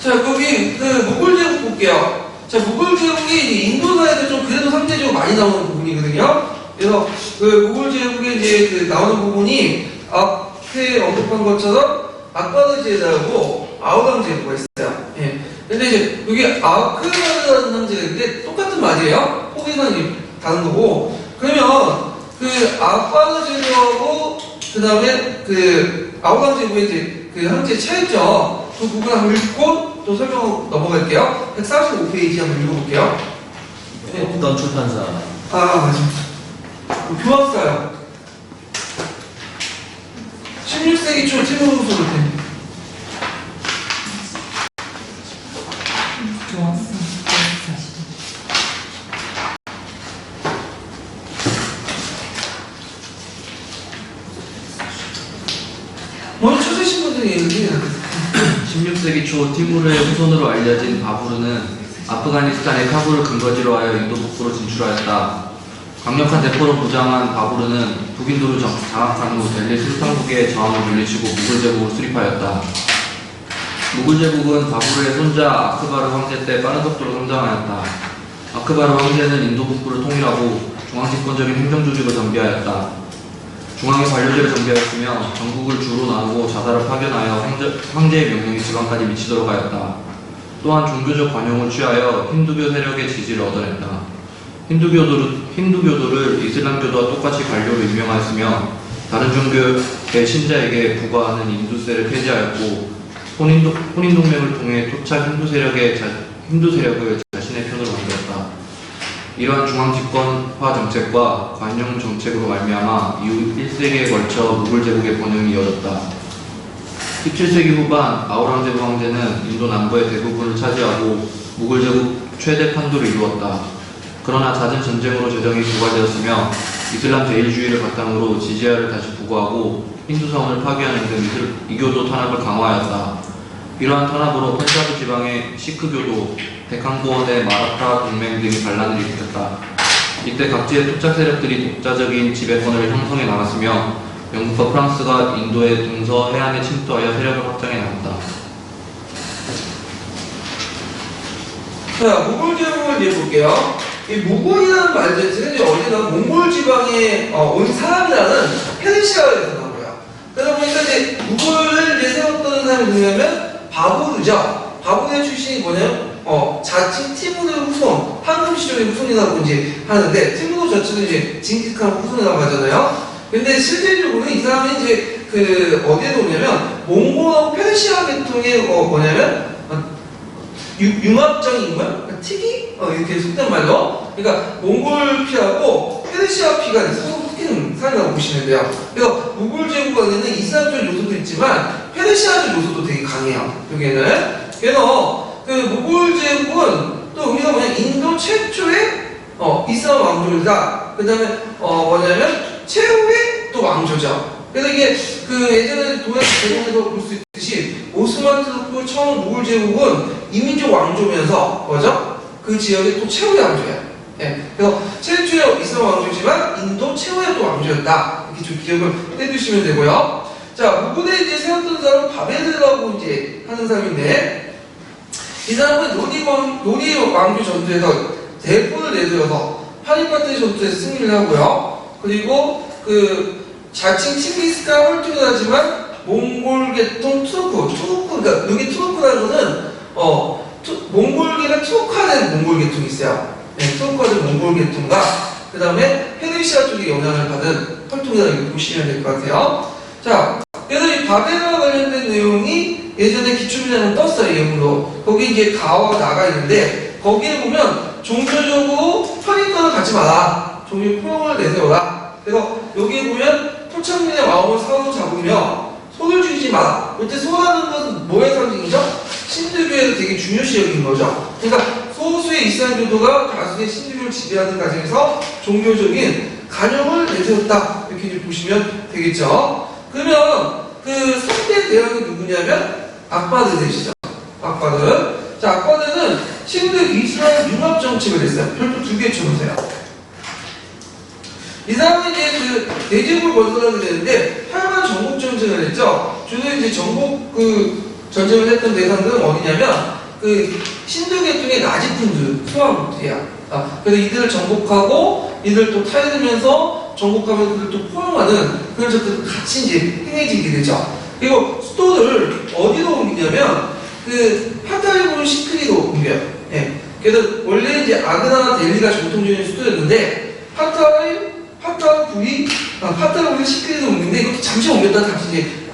자, 거기 그 무굴 제국 볼게요. 자, 무굴 제국이 인도사에서 좀 그래도 상대적으로 많이 나오는 부분이거든요. 그래서 그 무굴 제국에 이제 그 나오는 부분이 앞에 언급한 것처럼 아까드 제국하고 아우강 제국가 있어요. 예. 근데 이제 여기 아크바르라는 형제가 있는데 똑같은 말이에요. 포기는 다른 거고. 그러면 그 아크바르 제국하고 그 다음에 그 아우강 제국의 이제 그 형제 차이점 그 부분 한번 읽고 또 설명 넘어갈게요. 145페이지 한번 읽어볼게요. 네. 어떤 출판사? 맞아. 교학사요. 16세기 초 티모로서 올 때. 먼저 찾으신 분들이 얘기해야 돼. 16세기 초 티무르의 후손으로 알려진 바부르는 아프가니스탄의 카불을 근거지로 하여 인도 북부로 진출하였다. 강력한 대포로 무장한 바부르는 북인도를 장악한 후 델리 술탄국의 저항을 물리치고 무굴 제국을 수립하였다. 무굴 제국은 바부르의 손자 아크바르 황제 때 빠른 속도로 성장하였다. 아크바르 황제는 인도 북부를 통일하고 중앙집권적인 행정조직을 정비하였다. 중앙의 관료제를 정비하였으며 전국을 주로 나누고 자사를 파견하여 황제의 명령이 지방까지 미치도록 하였다. 또한 종교적 관용을 취하여 힌두교 세력의 지지를 얻어냈다. 힌두교도를 이슬람교도와 똑같이 관료로 임명하였으며 다른 종교의 신자에게 부과하는 인두세를 폐지하였고 혼인동맹을 통해 토착 힌두 세력을 자신의 편으로 만들었다. 이러한 중앙집권화 정책과 관용 정책으로 말미암아 이후 1세기에 걸쳐 무굴 제국의 번영이 이어졌다. 17세기 후반 아우랑제브 황제는 인도 남부의 대부분을 차지하고 무굴 제국 최대 판도를 이루었다. 그러나 잦은 전쟁으로 재정이 고갈되었으며 이슬람 제일주의를 바탕으로 지지아를 다시 부과하고 힌두 사원을 파괴하는 등 이교도 탄압을 강화하였다. 이러한 탄압으로 펀자브 지방의 시크교도, 데칸고원의 마라타 동맹 등이 반란을 일으켰다. 이때 각지의 토착 세력들이 독자적인 지배권을 형성해 나갔으며 영국과 프랑스가 인도의 동서 해안에 침투하여 세력을 확장해 나갔다. 자, 무굴 제국을 이제 볼게요. 이 무굴이라는 말 자체는 이제 어디나 몽골 지방에 온 사람이라는 페르시아에서 나온 거예요. 그러다 보니까 이제 무굴을 이제 세웠던 사람이 누구냐면 바부르죠. 바부르의 출신이 뭐냐면 자칭 티무르 후손, 황금 시절의 후손이라고 이제 하는데 티무르 자체도 이제 징기스칸 후손이라고 하잖아요. 근데 실질적으로는 이 사람이 이제 그 어디에 오냐면 몽골하고 페르시아 계통의 뭐냐면 융합적인 인물, 그러니까 특이 이렇게 속된 말로, 그러니까 몽골 피하고 페르시아 피가 서로 섞이는 사이라고 보시면 돼요. 그래서 무굴 제국 안에는 이슬람적 요소도 있지만 페르시아적 요소도 되게 강해요. 여기에는. 그래서 그 무굴 제국은 또 우리가 뭐냐 인도 최초의 이슬람 왕조이다. 그다음에 뭐냐면 최후의 또 왕조죠. 그래서 이게 그 예전에 동양 제국에서 볼 수 있듯이 오스만 투르크 처음 무굴 제국은 이민족 왕조면서 뭐죠? 그 지역의 또 최후의 왕조예요. 예. 그래서 최초의 이슬람 왕조지만 인도 최후의 또 왕조였다. 이렇게 좀 기억을 해두시면 되고요. 자, 무굴에 이제 세웠던 사람은 바베르라고 이제 하는 사람인데 이 사람은 로니 왕조 전투에서 대포를 내세워서 파니파트 전투에서 승리를 하고요. 그리고 그 자칭 칭기스칸 홀쭉이라지만 몽골 계통 투르크, 그러니까 여기 투르크라는 거는 몽골계가 투르크화된 몽골 계통이 있어요. 네, 투르크화된 몽골 계통과 그 다음에 페르시아 쪽에 영향을 받은 혈통이라고 이렇게 보시면 될 것 같아요. 자, 그래서 이 바벨과 관련된 내용이 예전에 기초문장은 떴어요, 예문으로. 거기 이제 가와 나가 있는데 거기에 보면 종교적으로 편의권을 갖지 마라. 종교 포용을 내세워라. 그래서 여기에 보면 토착민의 마음을 사로잡으며 손을 쥐지 마라. 이때 손하는 것은 뭐의 상징이죠? 신두교에서 되게 중요시 여긴 거죠. 그러니까 소수의 이슬람교도가 다수의 신두교를 지배하는 과정에서 종교적인 간용을 내세웠다. 이렇게 이제 보시면 되겠죠. 그러면 그 상대 대왕이 누구냐면 악바드 되시죠. 악바드. 자, 악바드는 신두 이슬람 융합 정책을 했어요. 별도 2개 쳐보세요. 이 사람은 이제 그 대제국을 건설하게 되는데 8만 전국 정책을 했죠. 주로 이제 전국 전쟁을 했던 대상들은 어디냐면 그 신두 계통의 나지푼드 소왕국들이야. 그래서 이들을 정복하고 이들을 또 타이르면서 정복하면서 그들을 또 포용하는 그런 적들 같이 이제 행해지게 되죠. 그리고 수도를 어디로 옮기냐면 그 파타리부르 시크리로 옮겨요. 예. 그래서 원래 이제 아그나나 델리가 전통적인 수도였는데 파타리부르 시크리로 옮기는데 이렇게 잠시 옮겼다 다시 이제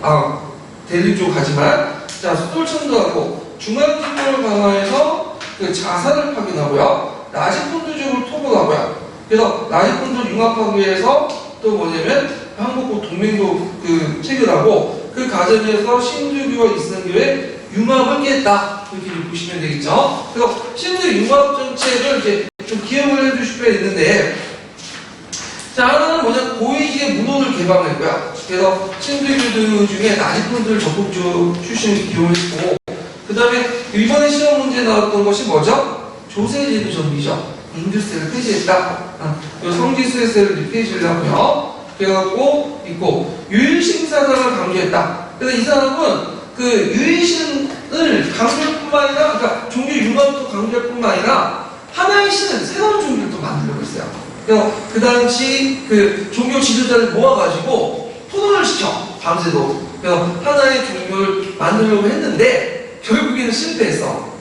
델리 쪽 가지만 자 수도를 천도하고 중앙 기본을 강화해서 그 자산을 파견하고요. 나지푼드족을 토벌하고요. 그래서 나지푼드 융합하기 위해서 또 뭐냐면 한국과 동맹도 그 체결하고 그 과정에서 신두교와 이슬람교의 융합을 깼다. 이렇게 보시면 되겠죠. 그래서 신두 융합 정책을 이제 좀 기억을 해주실 필요가 있는데 자 하나는 뭐냐 고위직의 문호를 개방했고요. 그래서 신두교들 중에 나지푼드를 적극적으로 출신을 기용했고 그 다음에 이번에 시험 문제 나왔던 것이 뭐죠? 조세제도 정비죠. 인두세를 폐지했다. 성지수세를 폐지를 하고요. 그래갖고 있고 유일신 사상을 강조했다. 그래서 이 사람은 그 유일신을 강조할 뿐만 아니라 그러니까 종교 융합도 강조할 뿐만 아니라 하나의 신은 새로운 종교를 또 만들려고 했어요. 그래서 그 당시 그 종교 지도자를 모아가지고 토론을 시켜 밤새도 그래서 하나의 종교를 만들려고 했는데 결국에는 실패했어.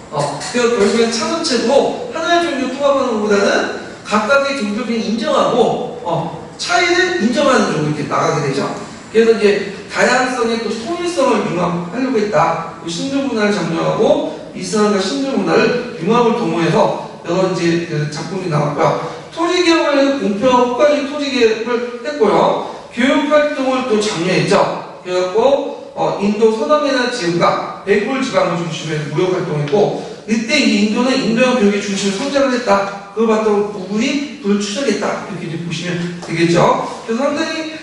그래서 결국엔 차선책으로 하나의 종교 통합하는 것보다는 각각의 종교를 인정하고 차이를 인정하는 쪽으로 이렇게 나가게 되죠. 그래서 이제 다양성의 또 통일성을 융합하려고 했다. 신두 문화를 장려하고 이슬람과 신두 문화를 융합을 도모해서 여러 이제 그 작품이 나왔고요. 토지 개혁을 해서 공평하고 효과적인 토지 개혁을 했고요. 교육 활동을 또 장려했죠. 그래갖고 인도 서남해안 지역과 베골 지방을 중심으로 무역 활동했고 이때 이 인도는 인도양 교육의 중심으로 성장을 했다. 그걸 바탕으로 구글이 그걸 추적했다. 이렇게 이제 보시면 되겠죠. 그래서 상당히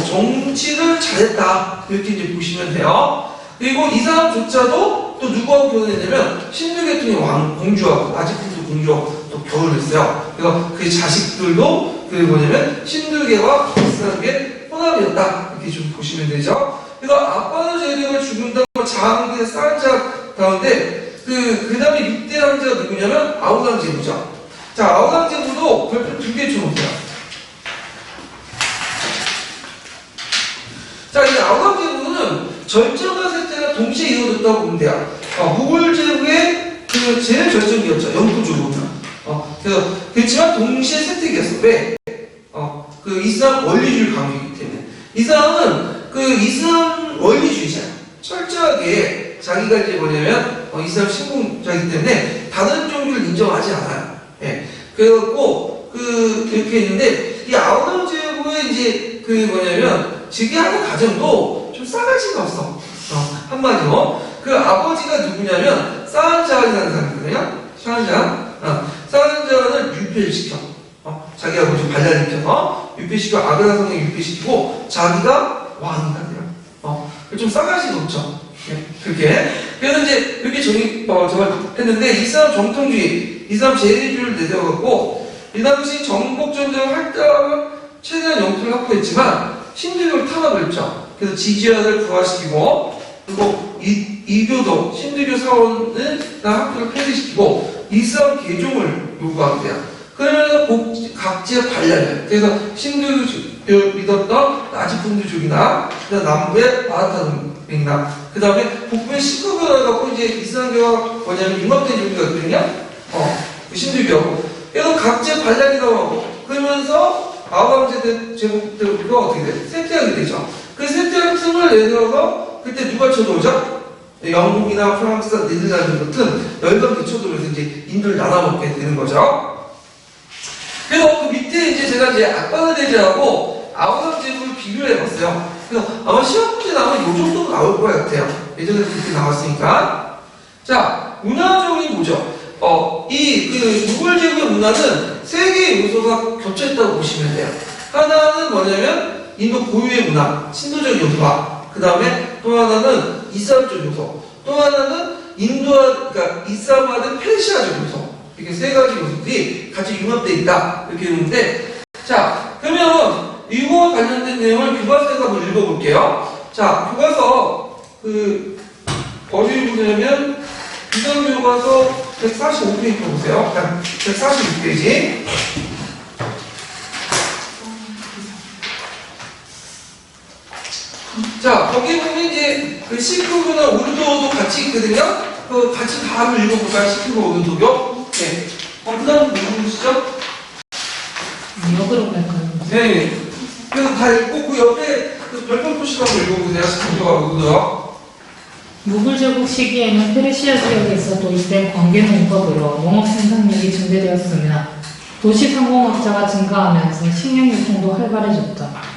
정치를 잘했다. 이렇게 이제 보시면 돼요. 그리고 이 사람조차도 또 누구하고 결혼했냐면 신두 계통의 왕 공주하고 나지푼드 공주하고 또 결혼을 했어요. 그래서 그 자식들도 그 뭐냐면 신두계와 이슬람계 혼합이었다. 이렇게 좀 보시면 되죠. 그래서 아빠는 제대로 죽는다고 장항대 쌀자 가운데 그 다음에 6대 왕자가 누구냐면 아우랑제부죠. 자, 아우랑제부도 별표 2개 쳐놓으세요. 자, 이 아우랑제부는 절정과 쇠퇴가 동시에 이루어졌다고 보면 돼요. 무굴 제국의 그 제일 절정기였죠. 영토적으로는. 그래서 그렇지만 동시에 쇠퇴기였어. 왜? 그 이슬람 원리주의 강조이기 때문에. 이 사람은 그 이슬람 원리주의자야. 철저하게 자기가 이제 뭐냐면 이슬람 신공자이기 때문에 다른 종교를 인정하지 않아요. 예. 그래갖고 이렇게 있는데 이 아우랑제부의 이제 그 뭐냐면 즉위하는 과정도 좀 싸가지가 없어. 한마디로 그 아버지가 누구냐면 사한자이라는 사람이거든요. 사한자를 유폐시켜. 자기 아버지 발랄시켜서 유폐시켜 아그라성에 유폐시키고 자기가 왕이 돼요. 좀 싸가지가 없죠. 네, 그렇게. 그래서 이제 이렇게 저걸 했는데 이슬람 정통주의, 이슬람 제리주의를 내세워갖고 이 당시 정복전쟁을 할 때는 최대한 영토를 확보했지만 신두교를 탄압을 했죠. 그래서 지지아를 부활시키고 그리고 이교도 신두교 사원을 학교를 폐쇄시키고 이슬람 개종을 요구하게 돼요. 그러면서 각지의 반란을 그래서 신두교 믿었던 나지푼드족이나 남부의 바하타 동맹이나 그 다음에 북부의 시크교를 갖고 이제 이슬람교가 뭐냐면 융합된 종교가 있거든요. 그 신두교하고 그래서 각지의 반란이 나오고 그러면서 아우랑제국 제국들과 어떻게 돼? 쇠퇴하게 되죠. 그 쇠퇴한 틈을 내세워서 그때 누가 쳐들어오죠? 영국이나 프랑스, 네덜란드 같은 열강기 쳐들어오면서 이제 인도를 나눠먹게 되는 거죠. 그래서 그 밑에 이제 제가 이제 아빠나데제하고 아우랑제국을 비교해봤어요. 그래서 아마 시험 문제 나오면 이 정도 나올 것 같아요. 예전에 그렇게 나왔으니까. 자, 문화적인 뭐죠? 이 무굴 제국의 문화는 세 개의 요소가 겹쳐있다고 보시면 돼요. 하나는 뭐냐면 인도 고유의 문화, 신도적 요소와 그 다음에 또 하나는 이슬람적 요소, 또 하나는 그러니까 이슬람화된 페르시아적 요소. 이렇게 세 가지 요소들이 같이 융합되어 있다. 이렇게 있는데, 자, 그러면 이거와 관련된 내용을 교과서에서 한번 읽어볼게요. 자, 교과서 어디를 보냐면 비상교과서 145페이지 보세요. 146페이지. 자, 거기 보면 이제 그 시크구나 우르도도 같이 있거든요. 그 같이 다 한번 읽어볼까요? 시크구 우르도요. 네. 그 다음 무슨 보시죠? 역으로 갈까요? 네. 그래서 다 읽고 그 옆에 그 별표 표시도 한번 읽어보세요. 시크구가 우르도요. 무굴 제국 시기에는 페르시아 지역에서 도입된 관계 농법으로 농업 생산량이 증대되었으며 도시 상공업자가 증가하면서 식량 유통도 활발해졌다.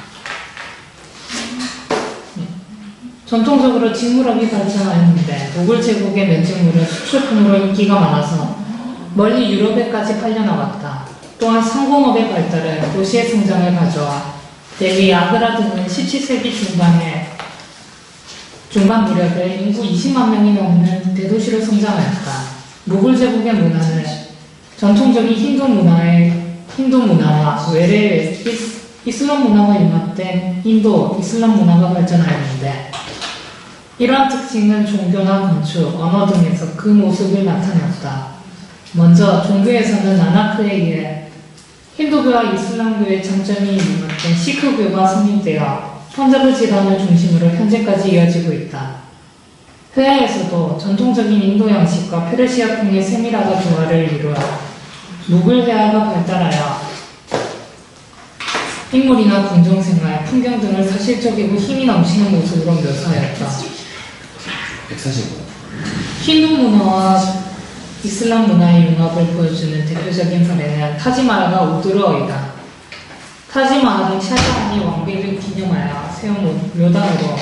전통적으로 직물업이 발전하였는데 무굴 제국의 면직물은 수출품으로 인기가 많아서 멀리 유럽에까지 팔려나갔다. 또한 상공업의 발달은 도시의 성장을 가져와 델리, 아그라 등은 17세기 중반 무렵에 인구 20만 명이 넘는 대도시로 성장하였다. 무굴 제국의 문화는 전통적인 힌두 문화와 외래의 이슬람 문화가 융합된 인도 이슬람 문화가 발전하였는데 이러한 특징은 종교나 건축, 언어 등에서 그 모습을 나타냈다. 먼저 종교에서는 나나크에 의해 힌두교와 이슬람교의 장점이 융합된 시크교가 성립되어 펀자브 지방을 중심으로 현재까지 이어지고 있다. 회화에서도 전통적인 인도 양식과 페르시아풍의 세밀화가 조화를 이루어 무굴 회화가 발달하여 인물이나 궁정생활, 풍경 등을 사실적이고 힘이 넘치는 모습으로 묘사하였다. 145. 힌두 문화와 이슬람 문화의 융합을 보여주는 대표적인 사례는 타지마할과 우드르어이다. 타지마할은 샤자한이 왕비를 기념하여 세운 묘단으로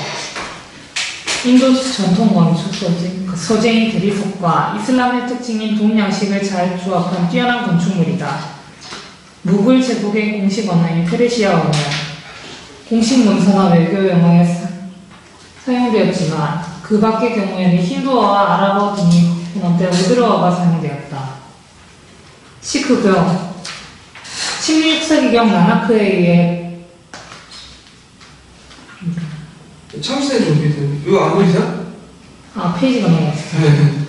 인도 전통 건축 소재인 대리석과 이슬람의 특징인 동양식을 잘 조합한 뛰어난 건축물이다. 무굴 제국의 공식 언어인 페르시아어는 공식 문서나 외교 용어에 사용되었지만 그 밖의 경우에는 힌두어와 아랍어 등이 혼합된 우드르어가 사용되었다. 시크교 16세기경 나나크에 의해 참신해 좀 이거 안 보이세요? 페이지가 넘어갔어요.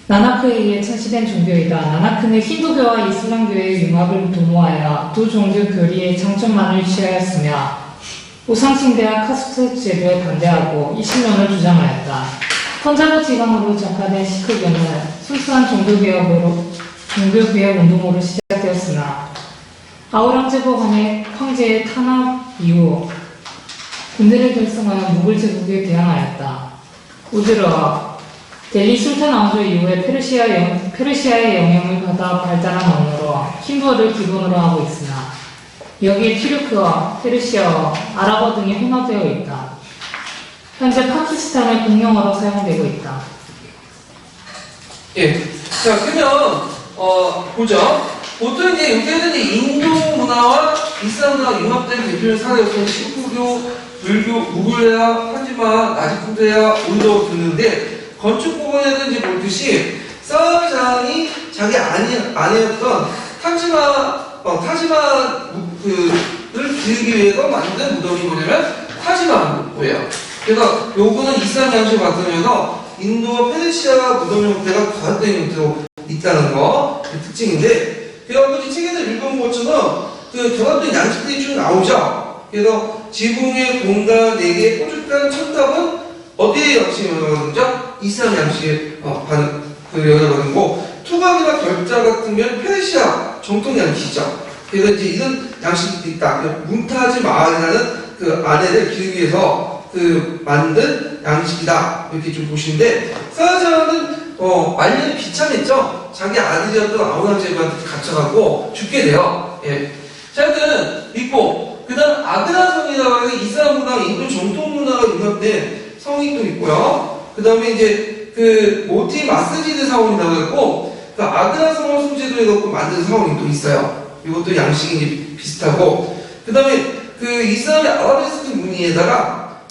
나나크에 의해 창시된 종교이다. 나나크는 힌두교와 이슬람교의 융합을 도모하여 두 종교 교리의 장점만을 취하였으며 우상숭배와 카스트 제도에 반대하고 이신론을 주장하였다. 펀자브 지방으로 전파된 시크교는 순수한 종교개혁 운동으로 시작되었으나 아우랑제보 황제의 탄압 이후 군대를 결성하여 무굴 제국에 대항하였다. 우드르어 델리 술탄 왕조 이후에 페르시아의 영향을 받아 발달한 언어로 힌두어를 기본으로 하고 있으나 여기에 튀르크어, 페르시아어, 아랍어 등이 혼합되어 있다. 현재 파키스탄의 공용어로 사용되고 있다. 예. 자, 그러면 보죠. 보통 이제 여기에는 이제 인도 문화와 이슬람 문화가 융합된 대표적인 사례였던 시크교, 불교, 무굴레아, 타지마, 나지푸드야, 우르도 등인데 건축 부분에는 이제 보듯이 샤자한이 자기 아내였던 타지마를 기르기 위해서 만든 무덤이 뭐냐면 타지마예요. 그래서 요거는 이슬람 양식을 바탕면서 인도와 페르시아 무덤 형태가 과학된 형태로 있다는 거 그 특징인데 그래서 책에서 읽어본 것처럼 그 결합된 양식들이 쭉 나오죠. 그래서 지붕의 공간 4개의 뾰족한 천탑은 어디에 양식이 영향을 이슬람 양식에 영향을 받고 투각이나 결자 같은 면 페르시아 정통 양식이죠. 그래서 이제 이런 양식이 있다. 문타지 마을이라는 그 아내를 기르기 위해서 그 만든 양식이다. 이렇게 좀 보시는데 샤자한은 말년에 비참했죠. 자기 아들이었던 아우랑제부한테 갇혀가고 죽게 돼요. 예. 자, 하여튼 있고 그 다음 아그라성이라고 하는 이슬람 문화와 인도 정통 문화가 융합된 성이 또 있고요. 그 다음에 이제 그 모티 마스지드 사원이라고 했고 그 아그라성을 소재로 해갖고 만든 사원이 또 있어요. 이것도 양식이 이제 비슷하고 그 다음에 그 이슬람의 아라비스크 무늬에다가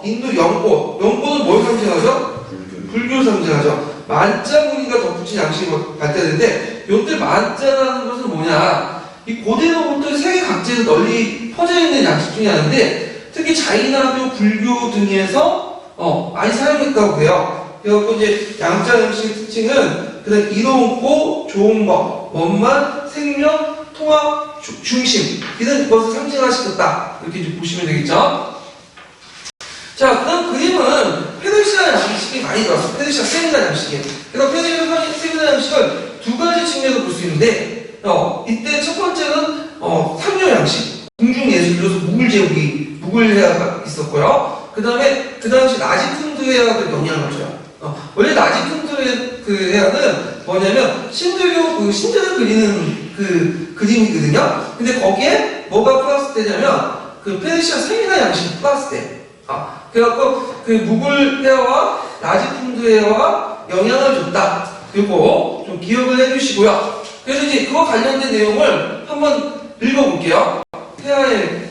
인도 연꽃은 뭘 상징하죠? 불교 상징하죠. 만자 무늬가 덧붙인 양식이 발달했는데 이때 만자라는 것은 뭐냐? 이 고대로부터 세계 각지에서 널리 퍼져 있는 양식 중에 하나인데 특히 자이나교, 불교 등에서 많이 사용했다고 해요. 그래갖고 이제 양자 양식의 특징은 그다음 이로운고 좋은 것, 원만, 생명, 통합, 중심 이런 것을 상징화시켰다. 이렇게 이제 보시면 되겠죠. 자, 그다음 그림은 페르시아 양식이 많이 들어왔어요. 페르시아 세미나 양식이. 그래서 페르시아 세미나 양식을 두 가지 측면에서 볼 수 있는데, 이때 첫 번째는 삼류 양식, 궁중 예술로서 무굴 제국이 무굴 회화가 있었고요. 그 다음에 그 당시 나지푼드 회화도 영향을 줘요. 원래 나지푼드 그 회화는 뭐냐면 신들교 그 신전을 그리는 그 그림이거든요. 근데 거기에 뭐가 플러스 되냐면 그 페르시아 세미나 양식 플러스 돼. 그래갖고 그 무굴 회화와 나지푼드 회화와 영향을 줬다. 그리고 좀 기억을 해주시고요. 그래서 이제 그와 관련된 내용을 한번 읽어볼게요. 회화의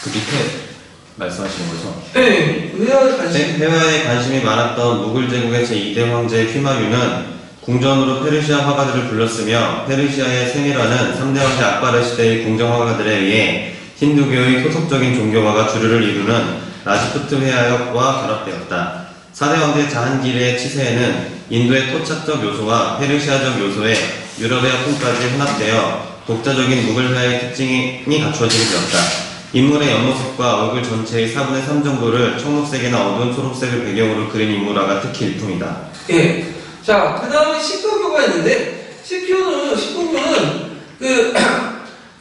그 밑에 말씀하시는 거죠? 네, 회화에 관심. 회화에 관심이 많았던 무굴 제국의 제2대 황제 휘마유는 궁전으로 페르시아 화가들을 불렀으며 페르시아의 세미라는 3대 황제 악바르 시대의 궁정 화가들에 의해 힌두교의 토속적인 종교화가 주류를 이루는 라지푸트 회화와 결합되었다. 4대 황제 자한길의 치세에는 인도의 토착적 요소와 페르시아적 요소의 유럽의 화풍까지 혼합되어 독자적인 무굴 회화의 특징이 갖추어지게 되었다. 인물의 옆모습과 얼굴 전체의 4분의 3 정도를 청록색이나 어두운 초록색을 배경으로 그린 인물화가 특히 일품이다. 예. 자, 그 다음에 식구교가 있는데, 식구교는 그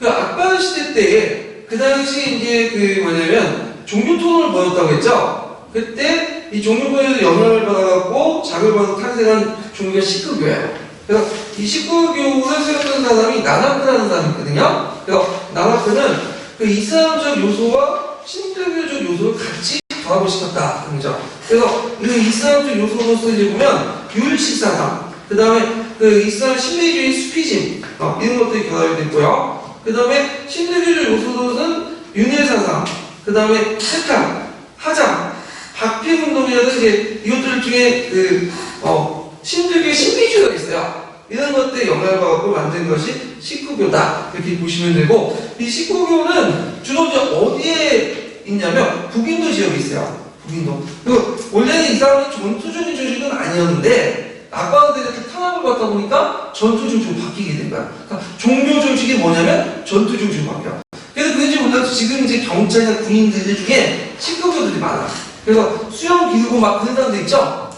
악바르 시대 때, 그 당시 이제 그 뭐냐면, 종교토론을 벌였다고 했죠? 그때 이 종교토론에서 영향을 받아갖고 자극을 받아서 탄생한 종교가 식구교예요. 그래서 이 식구교를 세웠던 사람이 나나크라는 사람이 있거든요. 그래서 나나크는 그 이슬람적 요소와 신들교적 요소를 같이 결합을 시켰다. 그죠? 그래서 그 이슬람적 요소로서 이제 보면 유일식 사상, 그 다음에 그 이슬람 신비주의 수피즘, 이런 것들이 결합이 됐고요. 그 다음에 신들교적 요소로는 윤회 사상, 그 다음에 세탕, 하장, 박피운동이라든 이제 이것들 중에 신들교의 신비주의가 있어요. 이런 것들에 영향을 받고 만든 것이 식구교다. 이렇게 보시면 되고, 이 식구교는 주로 이제 어디에 있냐면, 북인도 지역에 있어요. 북인도. 원래는 이 사람이 전투적인 조직은 아니었는데, 악바르들이 이렇게 탄압을 받다 보니까 전투 조직으로 바뀌게 된 거야. 그러니까 종교 조직이 뭐냐면, 전투 조직으로 바뀌어. 그래서 그런지 몰라도 지금 이제 경찰이나 군인들 중에 식구교들이 많아. 그래서 수영 기르고 막 그런 사람들 있죠?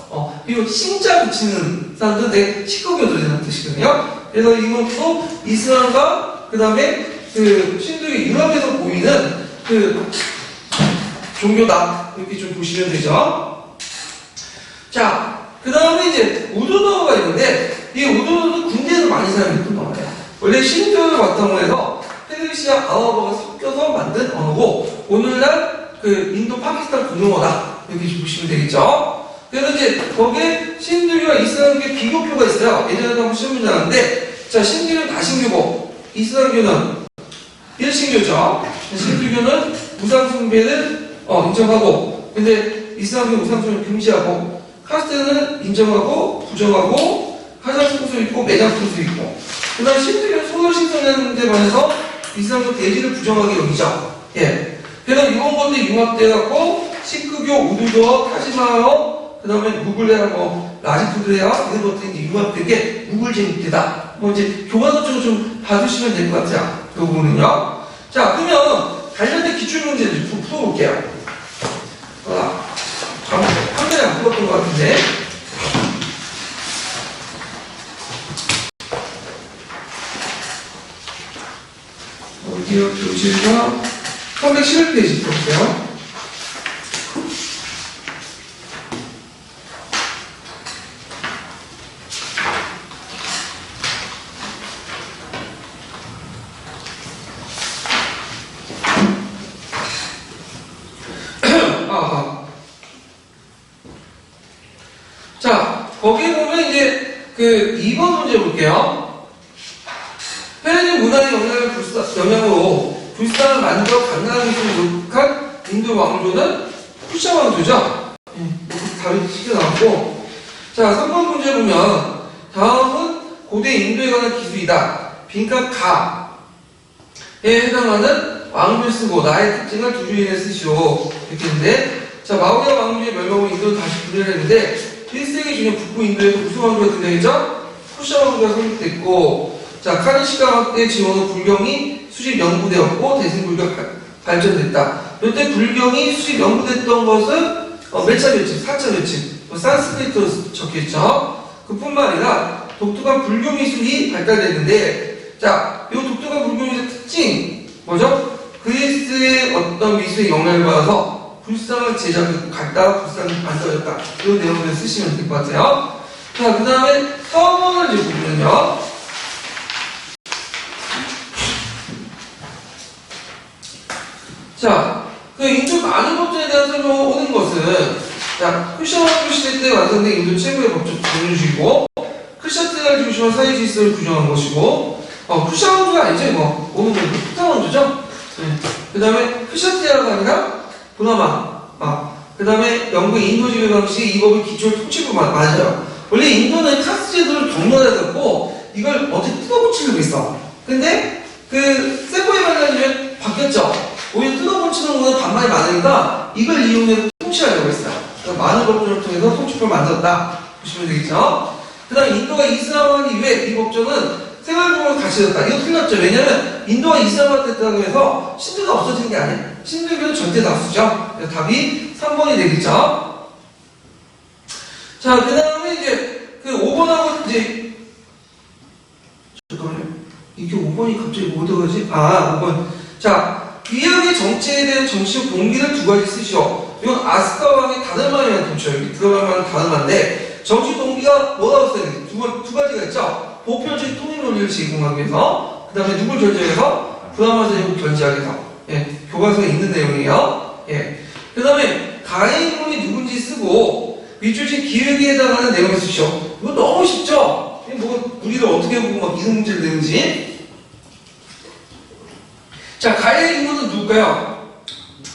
그리고 신자 붙이는 사람들은 되게 식구교들이라는 뜻이거든요. 그래서 이것도 이슬람과 그 다음에 그 신들교 유럽에서 보이는 그 종교다. 이렇게 좀 보시면 되죠. 자, 그 다음에 이제 우르도어가 있는데, 이 우르도어는 군대에서 많이 사용했던 언어예요. 원래 신교를 바탕으로 해서 페르시아 아랍어가 섞여서 만든 언어고, 오늘날 그 인도 파키스탄 공용어다. 이렇게 보시면 되겠죠. 그래서 이제 거기에 신들교와 이슬람교의 비교표가 있어요. 예전에도 한번 시험 문제 나왔는데, 자, 신들교는 다신교고, 이슬람교는 일신교죠. 신들교는 우상숭배를 인정하고, 근데 이슬람교는 우상숭배를 금지하고, 카스트는 인정하고, 부정하고, 화장품도 있고, 매장품도 있고, 그 다음에 신들교는 소설신성하는 데 반해서 이슬람교 대지를 부정하게 여기죠. 예. 그래서 이런 것들이 융합돼갖고, 식구교, 우두교, 타지마어, 그 다음에 무굴레라, 라지푸드레아, 이런 것들이 이제 융합된 게 무굴제국대다. 이제 교과서적으로 좀 봐주시면 될 것 같아요. 그 부분은요. 자, 그러면 관련된 기출문제를 좀 풀어볼게요. 한 번에 안 풀었던 것 같은데. 어디요? 교실과 311페이지 볼게요. 자, 거기에 보면 이제 그 2번 문제 볼게요. 페르시 문화의 영향으로 불사를 만들어 강나라를 노력한 인도 왕조는 쿠샤 왕조죠. 답이 쉽게 나왔고, 자, 3번 문제 보면 다음은 고대 인도에 관한 기술이다. 빈칸 가에 해당하는 왕을 쓰고 나의 특징을 두 줄이내 쓰시오. 이렇게 했는데, 자, 마우리아 왕조의 멸망으로 인도는 다시 분열을 했는데 1세기 중에 북부 인도에서 무슨 왕조가 등장했죠? 쿠샤 왕조가 성립됐고, 자, 카니시카 왕때 지원후 불경이 수십 연구되었고 대승불교가 발전됐다. 이때 불경이 수십 연구됐던 것은 몇 차례였지? 4차례였지. 산스크리트로 적혀있죠. 그뿐만 아니라 독특한 불교 미술이 발달됐는데, 자, 이 독특한 불교 미술의 특징 뭐죠? 그리스의 어떤 미술의 영향을 받아서 불상을 제작하고 갔다가 불상을 만들어졌다. 이 내용을 쓰시면 될 것 같아요. 자, 그 다음에 서원을 이제 보면요. 자, 그 인도 많은 법전에 대한 설명을 오는 것은, 자, 쿠샤 왕조 시대 때 완성된 인도 최고의 법적 종류주의고, 크샤트를 중심으로 사회 질서를 규정한 것이고, 쿠샤 왕조가 아니죠, 뭐. 오는 건 쿠타 왕조죠? 네. 그 다음에 크샤트야가 아니라 보나마. 그 다음에 영국 인도 지배 방식이 이 법의 기초를 통치고 맞아요. 원래 인도는 카스트 제도를 경멸해갖고, 이걸 어떻게 뜯어고치려고 했어. 근데, 그, 세포의 발달이면 바뀌었죠. 오히려 뜯어고치는 거는 반발이 많으니까, 이걸 이용해서 통치하려고 했어요. 그러니까 많은 법전을 통해서 통치법을 만들었다. 보시면 되겠죠. 그 다음에 인도가 이슬람화하기 위해 이 법전은 생활적으로 가치졌다. 이거 틀렸죠. 왜냐면 인도가 이슬람화됐다고 해서 신도가 없어지는 게 아니에요. 신도교는 절대 다수죠. 그래서 답이 3번이 되겠죠. 자, 그 다음에 이제 그 5번하고 이제 잠깐만요. 이게 5번이 갑자기 뭐 들어가지? 5번. 자, 위역의 정치에 대한 정치적 동기를 두 가지 쓰시오. 이건 아스카 왕의 다듬마이라는 통치예요. 이렇게 들어가면 다듬마인데 정치 동기가 뭐라고 써야 돼? 두 가지가 있죠. 보편적 통일 논리를 제공하기 위해서, 그 다음에 누굴 결정해서? 브라마 제국을 견제하기 위해서. 예, 교과서에 있는 내용이에요. 예. 그 다음에 가해인물이 누군지 쓰고 밑줄진 기획에 해당하는 내용을 쓰시오. 이거 너무 쉽죠? 뭐 우리를 어떻게 보고 막 이성 문제를 내는지. 자, 가해인물은 누굴까요?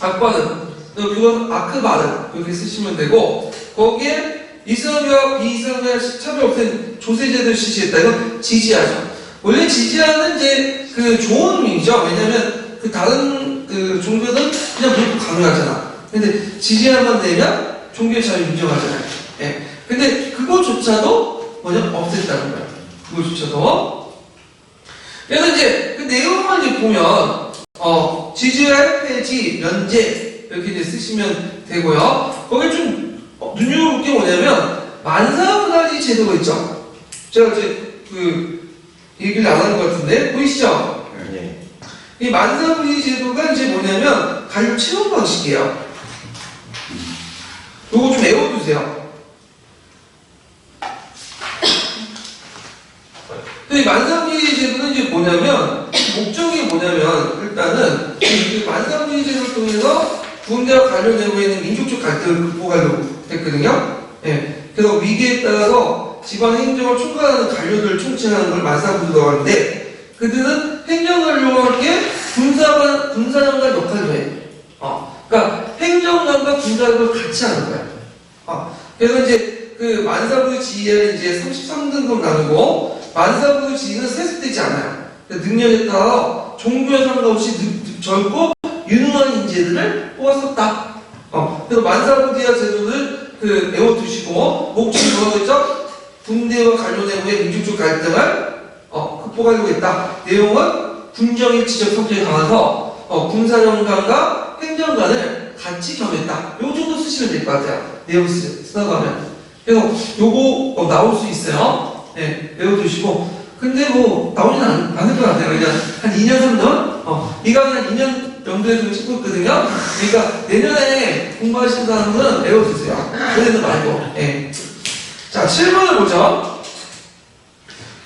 악바르. 이건 아크바르. 이렇게 쓰시면 되고, 거기에 이슬람과 비이슬람의 차별 없앤 조세제도를 실시했다. 이건 지지하죠. 원래 지지하는 이제 그 좋은 의미죠. 왜냐면 그 다른 그 종교는 그냥 무조건 강요하잖아. 근데 지지하만 되면 종교의 자유를 인정하잖아요. 예. 근데 그거조차도 뭐냐? 없앴다는 거예요. 그거조차도. 그래서 이제 그 내용을 이제 보면 지지할 폐지, 면제 이렇게 이제 쓰시면 되고요. 거기 좀 눈여겨볼 게 뭐냐면 만사분할이 제도가 있죠. 제가 이제 그 얘기를 안 하는 것 같은데 보이시죠? 예. 이 만사분할 제도가 이제 뭐냐면 관료 채용 방식이에요. 요거 좀 외워두세요. 이 만사분할 제도는 이제 뭐냐면 목적이 뭐냐면 일단은 이 만사분할 제도를 통해서 군대와 관료 내부에 있는 민족적 갈등을 극복하려고 했거든요. 예. 그래서 위기에 따라서 지방 행정을 총괄하는 관료들을 총칭하는 걸 만사분할이라고 하는데, 그들은 행정관료와 함께 군사장관 역할을 해. 그러니까 행정관과 군사력을 같이 하는 거야. 그래서 이제 그 만사분할 지휘를 이제 33등급 나누고, 만사분할 지휘는 세습되지 않아요. 능력에 따라 종교에 상관없이 젊고 유능한 인재들을 뽑았었다. 그래서 만사분할 제도를 그 외워두시고, 목적이 뭐라고 했죠? 군대와 관료 내부의 민족적 갈등을 극복하려고 했다. 내용은 군정의 지적 성격이 강해서 군사령관과 행정관을 같이 겸했다. 요 정도 쓰시면 될 것 같아요. 내용 쓰다가면. 그래서 요거 나올 수 있어요. 네, 외워두시고. 근데 뭐 나오진 않을 것 같아요. 그냥 한 2년, 3년? 이 강의 한 2년 정도에 좀 찍고 있거든요. 그러니까 내년에 공부하시는 사람은 외워두세요. 그래도 말고. 예. 자, 7번을 보죠.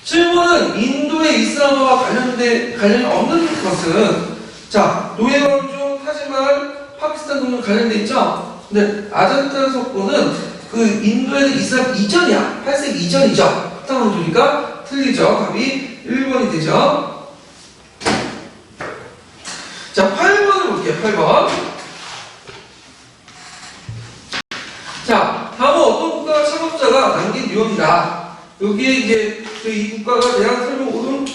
7번은 인도의 이슬람화와 관련이 없는 것은, 자, 노예왕조, 타지말, 파키스탄 동맹 관련돼 있죠? 근데 아잔타 석고는 그 인도에는 이슬람 이전이야. 8세기 이전이죠. 파키스탄왕조니까 틀리죠. 답이 1번이 되죠. 자, 8번을 볼게요. 8번. 자, 다음은 어떤 국가가 창업자가 남긴 유언이다. 여기에 이제 이 국가가 대한 설명, 오른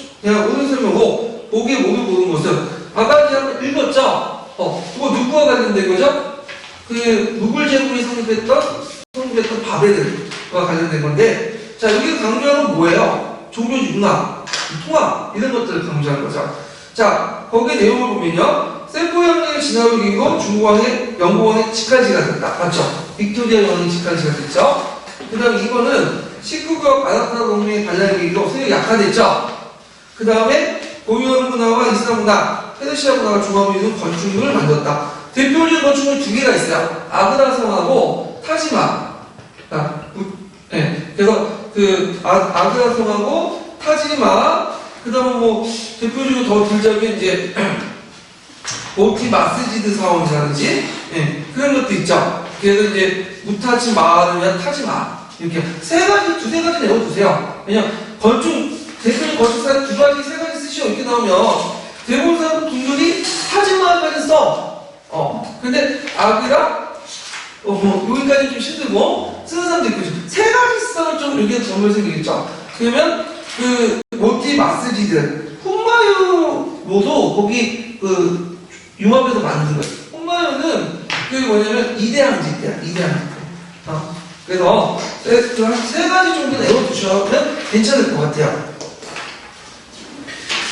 설명으로 보기에 모두 보는 것은 아까 이제 한번 읽었죠? 그거 누구와 관련된 거죠? 그 무굴 제국이 성립했던 바벨과 관련된 건데, 자, 여기서 강조하는 뭐예요? 종교적 융합, 통합, 이런 것들을 강조하는 거죠. 자, 거기에 내용을 보면요. 세포혁명의 진화로 이기고 중국왕의, 영국왕의 직간지가 됐다. 맞죠? 빅토리아 왕의 직간지가 됐죠? 그 다음에 이거는 19국 아랍파 동맹의 반란을 이기고 세력이 약화됐죠? 그 다음에 고유한 문화와 이슬람 문화, 페르시아 문화가 조합을 이룬 건축물을 만들었다. 대표적인 건축물 두 개가 있어요. 아그라 성하고 타지마. 그래서 그 아그라 성하고 타지마, 그 다음에 뭐 대표적으로 더 들자면 이제 모티 마스지드 사원이라든지 그런 것도 있죠. 그래서 이제 무타치 마를 위한 타지마, 이렇게 두세 가지 내어두세요. 왜냐면 대표적인 건축사에 두 가지, 세 가지 쓰시오 이렇게 나오면 대부분 사람 분들이 타지마까지 써. 근데 아그라 여기까지 좀 힘들고 쓰는 사람도 있고, 세 가지 쓰면 좀 이렇게 정말 생기겠죠. 그러면 그 모티 마스지드 훔마유로도 거기 그 융합에서 만든 거예요. 훔마유는 그게 뭐냐면 이대항지대야, 이대항지대. 그래서 세 가지 정도 내어두시면 괜찮을 것 같아요.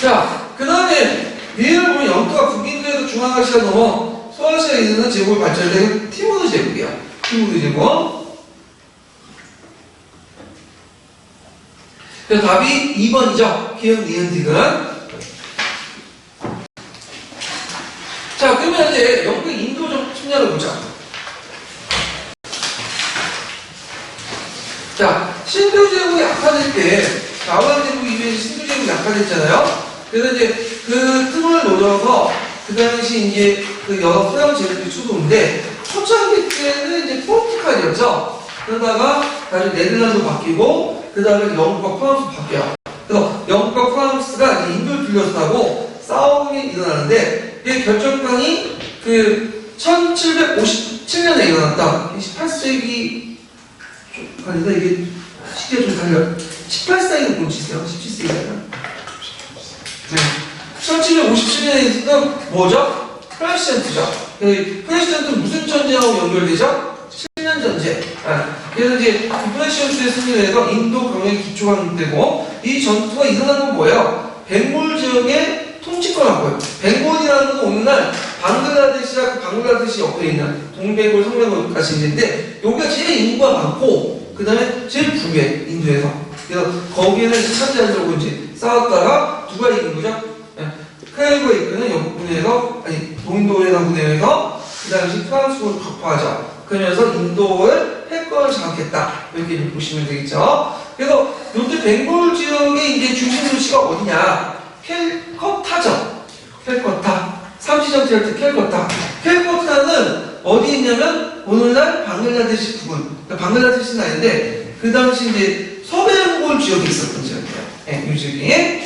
자, 그 다음에 예를 보면 영토가 북인도에서 중앙아시아 넘어 소아시아에 이르는 제국을 발전된 티모르 제국이야. 티모르 제국. 그래서 답이 2번이죠. 기억, 니은, 디귿. 자, 그러면 이제 영국 인도 좀 침략을 보자. 자, 신도 제국이 약화될 때, 자왕 제국 이후에 신도 제국이 약화됐잖아요. 그래서 이제 그 틈을 노려서 그 당시 이제 그 여러 서양 제국들이 추도인데, 초창기 때는 이제 포르투갈이었죠. 그러다가 나중에 네덜란드로 바뀌고, 그 다음에 영국과 프랑스로 바뀌어요. 그래서 영국과 프랑스가 이제 인도를 빌려서하고 싸움이 일어나는데, 이게 결정판이 그 1757년에 일어났다. 18세기 아니다, 이게 시기가 좀 달려요. 18세기로 꼴치세요. 17세기가. 네. 1757년에 있었던 뭐죠? 프레시전트죠. 프레시전트는 무슨 전쟁하고 연결되죠? 7년 전쟁. 그래서 이제 프레시전트의 승리를 해서 인도 병력의 기초가 되고, 이 전투가 일어난 건 뭐예요? 벵골 지역의 통치권하고요. 벵골이라는 건 오늘날 방글라데시와 방글라데시 옆에 있는 동ben골 성면골까지 있는데, 여기가 제일 인구가 많고, 그 다음에 제일 부유해, 인도에서. 그래서 거기에는 차지하려고 이제 싸웠다가 누가 이긴 거죠? 크레이브가 이끄는 영국군에서, 동인도해상군에서 그 당시 프랑스군을 격파하죠. 그러면서 인도를 패권을 장악했다. 이렇게 보시면 되겠죠. 그래서 요때 벵골 지역의 이제 중심 도시가 어디냐? 캘커타죠. 캘커타. 삼시정치 할 때 캘커타. 캘커타는 어디 있냐면 오늘날 방글라데시 부근. 그러니까 방글라데시는 아닌데 그 당시 이제 서베нг골 지역에 있었던 지역이에요. 이 지역이.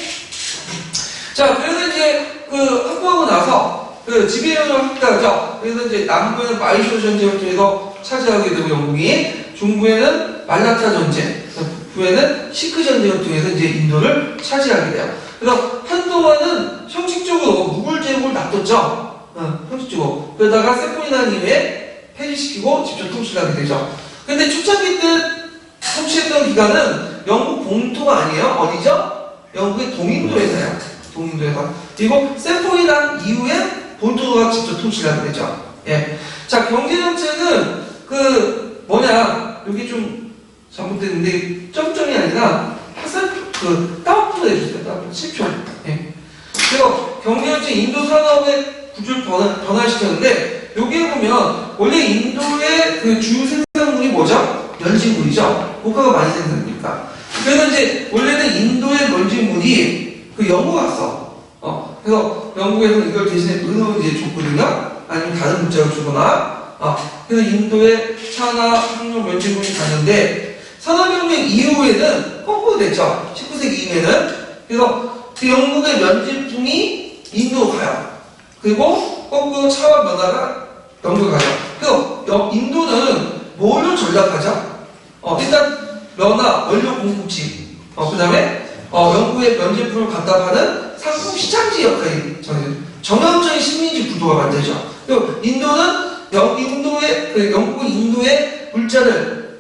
자, 그래서 이제 그 확보하고 나서 그 지배력을 확대하죠. 그래서 이제 남부에는 마이쇼 전쟁을 통해서 차지하게 되고 영국이, 중부에는 말라타 전쟁, 북부에는 시크 전쟁을 통해서 이제 인도를 차지하게 돼요. 그래서 한동안은 형식적으로 무굴 제국을 놔뒀죠. 형식적으로. 그러다가 세포니난 이후에 폐지시키고 직접 통치를 하게 되죠. 근데 초창기 때 통치했던 기간은 영국 본토가 아니에요. 어디죠? 영국의 동인도에서요. 동인도에서. 그리고 세포니난 이후에 본토가 직접 통치를 하게 되죠. 예. 자, 경제정책은 그 뭐냐, 여기 좀 잘못됐는데 점점이 아니라 따옴표로 해주세요. 따옴표 7표. 예. 그래서 경제정책 인도 산업의 구조를 변화시켰는데, 여기에 보면 원래 인도의 그 주요 생산물이 뭐죠? 면직물이죠. 고가가 많이 생산되니까. 그래서 이제 원래는 인도의 면직물이 그 영국 갔어. 그래서 영국에서는 이걸 대신에 은으로 이제 줬거든요. 아니면 다른 물자를 주거나. 그래서 인도의 차나 항용 면직물이 갔는데, 산업혁명 이후에는 거꾸로 됐죠. 19세기 이후에는. 그래서 그 영국의 면제품이 인도로 가요. 그리고 거꾸로 차와 면화가 영국으로 가죠. 그래서 인도는 뭘로 전략하죠? 일단 면화, 원료 공급지. 그 다음에 영국의 면제품을 갖다 파는 상품 시장지 역할이 정해져요. 정형적인 식민지 구도가 만들죠. 그리고 인도는 영국은 인도의 물자를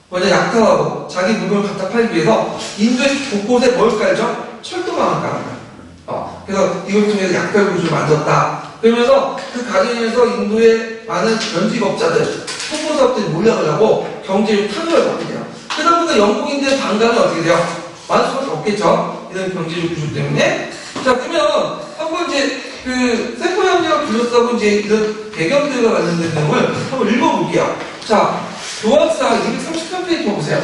먼저 약탈하고 자기 물건을 갖다 팔기 위해서 인도의 곳곳에 뭘 깔죠? 철도망을 깔아요. 그래서 이걸 통해서 약탈 구조를 만들었다. 그러면서 그 과정에서 인도의 많은 면직업자들, 홍보사업들이 몰락을 하고 경제적 타격을 받게 돼요. 그러다 보니까 영국인들의 반감은 어떻게 돼요? 많을 수밖에 없겠죠. 이런 경제적 구조 때문에. 자, 그러면 한번 이제 그 세포 형제가 둘러싸고 이제 이런 배경들과 관련된 내용을 한번 읽어볼게요. 자, 교환사 233페이지 보세요.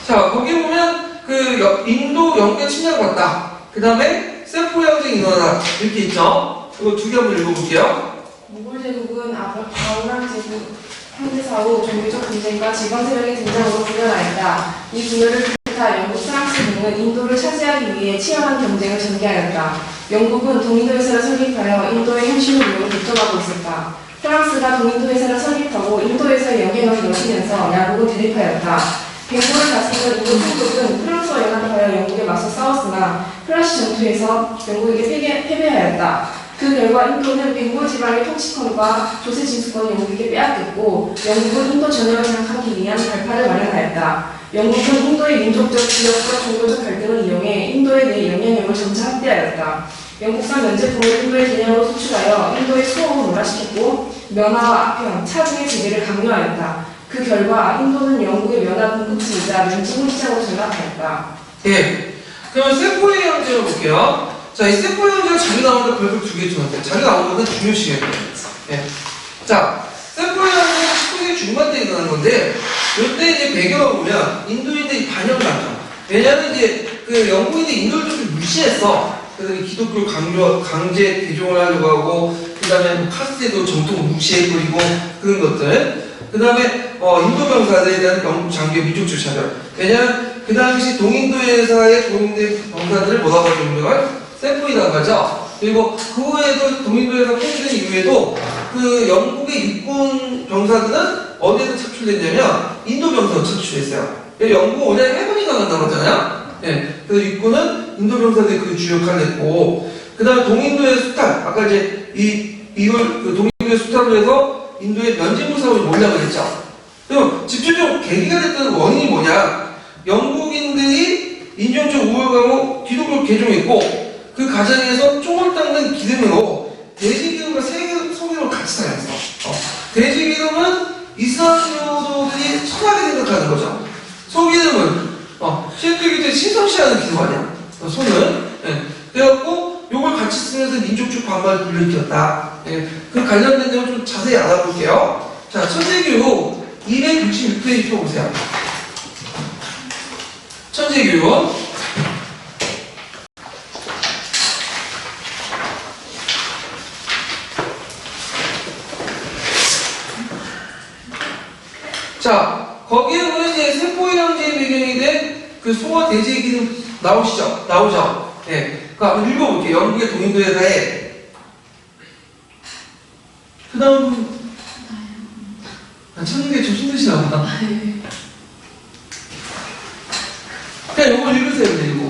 자, 거기 보면 그 인도 영국의 침략을 받다. 그 다음에 세포 형제 인원하다 이렇게 있죠. 이거 두 개 한번 읽어볼게요. 모골 제국은 아우랑 제국 현대사 후 종교적 분쟁과 지방 세력의 등장으로 분열하였다. 이 분열을 비롯하 영국, 프랑스 등은 인도를 차지하기 위해 치열한 경쟁을 전개하였다. 영국은 동인도 회사를 설립하여 인도의 현실 운영을 독점하고 있었다. 프랑스가 동인도 회사를 설립하고 인도 회사의 영향을 넓히면서 야국은 대립하였다. 벵골을 다스리는 인도 총독은 프랑스와 연합하여 영국에 맞서 싸웠으나 플라시 전투에서 영국에게 패배하였다. 그 결과 인도는 벵골 지방의 통치권과 조세 징수권을 영국에게 빼앗겼고 영국은 인도 전역을 장악하기 위한 발판을 마련하였다. 영국은 인도의 민족적, 지역적, 종교적 갈등을 이용해 인도에 대해 영향력을 점차 확대하였다. 영국산 면제품을 인도의 대량으로 수출하여 인도의 수호를 논란시켰고 면화와 아편, 차 등의 재배를 강요하였다. 그 결과 인도는 영국의 면화 공급지이자 면제품 시장으로 전락하였다. 예. 그러면 세포의 형제를 볼게요. 자, 이 세포 형제가 자주 나오는데 별표 두개 주는데 자주 나오는 것은 중요시해요. 예. 자, 세포 형제는 19세기 중반 때 일어난 건데 이때 이제 배경을 보면 인도인들이 반역을 하죠. 왜냐하면 이제 그 영국인들이 인도를 좀 무시했어. 그래서 기독교 강제 개종을 하려고 하고 그 다음에 뭐 카스트에도 정통 무시해버리고 그런 것들. 그 다음에 인도 병사들에 대한 영국 장교의 민족주의 차별. 왜냐하면 그 당시 동인도 회사의 동인도 병사들을 뭐라고 하죠? 세포이라고 하죠. 그리고 그 후에도 동인도 회사 폐지된 이후에도 그 영국의 육군 병사들은 어디에서 착출됐냐면 인도 병사로 착출했어요. 영국 원래 해군이 나간다고 하잖아요. 예. 그래서 육군은 인도 병사들이 그 주요 역할을 했고, 그 다음에 동인도의 수탈, 아까 이제 이걸 그 동인도의 수탈을 해서 인도의 면제부 사업이 몰락을 했죠. 그럼 집중적으로 계기가 됐던 원인이 뭐냐? 영국인들이 인종적 우월감으로 기독교를 개종했고, 그 과정에서 총을 닦는 기름으로 돼지기름과 소기름을 같이 사용했어. 돼지기름은 이슬람교도들이 선하게 생각하는 거죠. 소기름은 신들교들이 신성시하는 기름 아니야. 손을. 예. 그래갖고 요걸 같이 쓰면서 민족적 반발을 불러일으켰다. 예. 그 관련된 내용 좀 자세히 알아볼게요. 자, 천재교육 266페이지 펴보세요. 천재교육. 자, 거기에 보면 이제 세포의 형제의 배경이 된 그 소와 돼지의 기름 나오죠? 예. 그 한번 읽어볼게요. 영국의 동인도 회사에. 그 다음, 찾는 게 좀 힘드시나 보다. 그냥 이걸 읽으세요, 그냥 이거.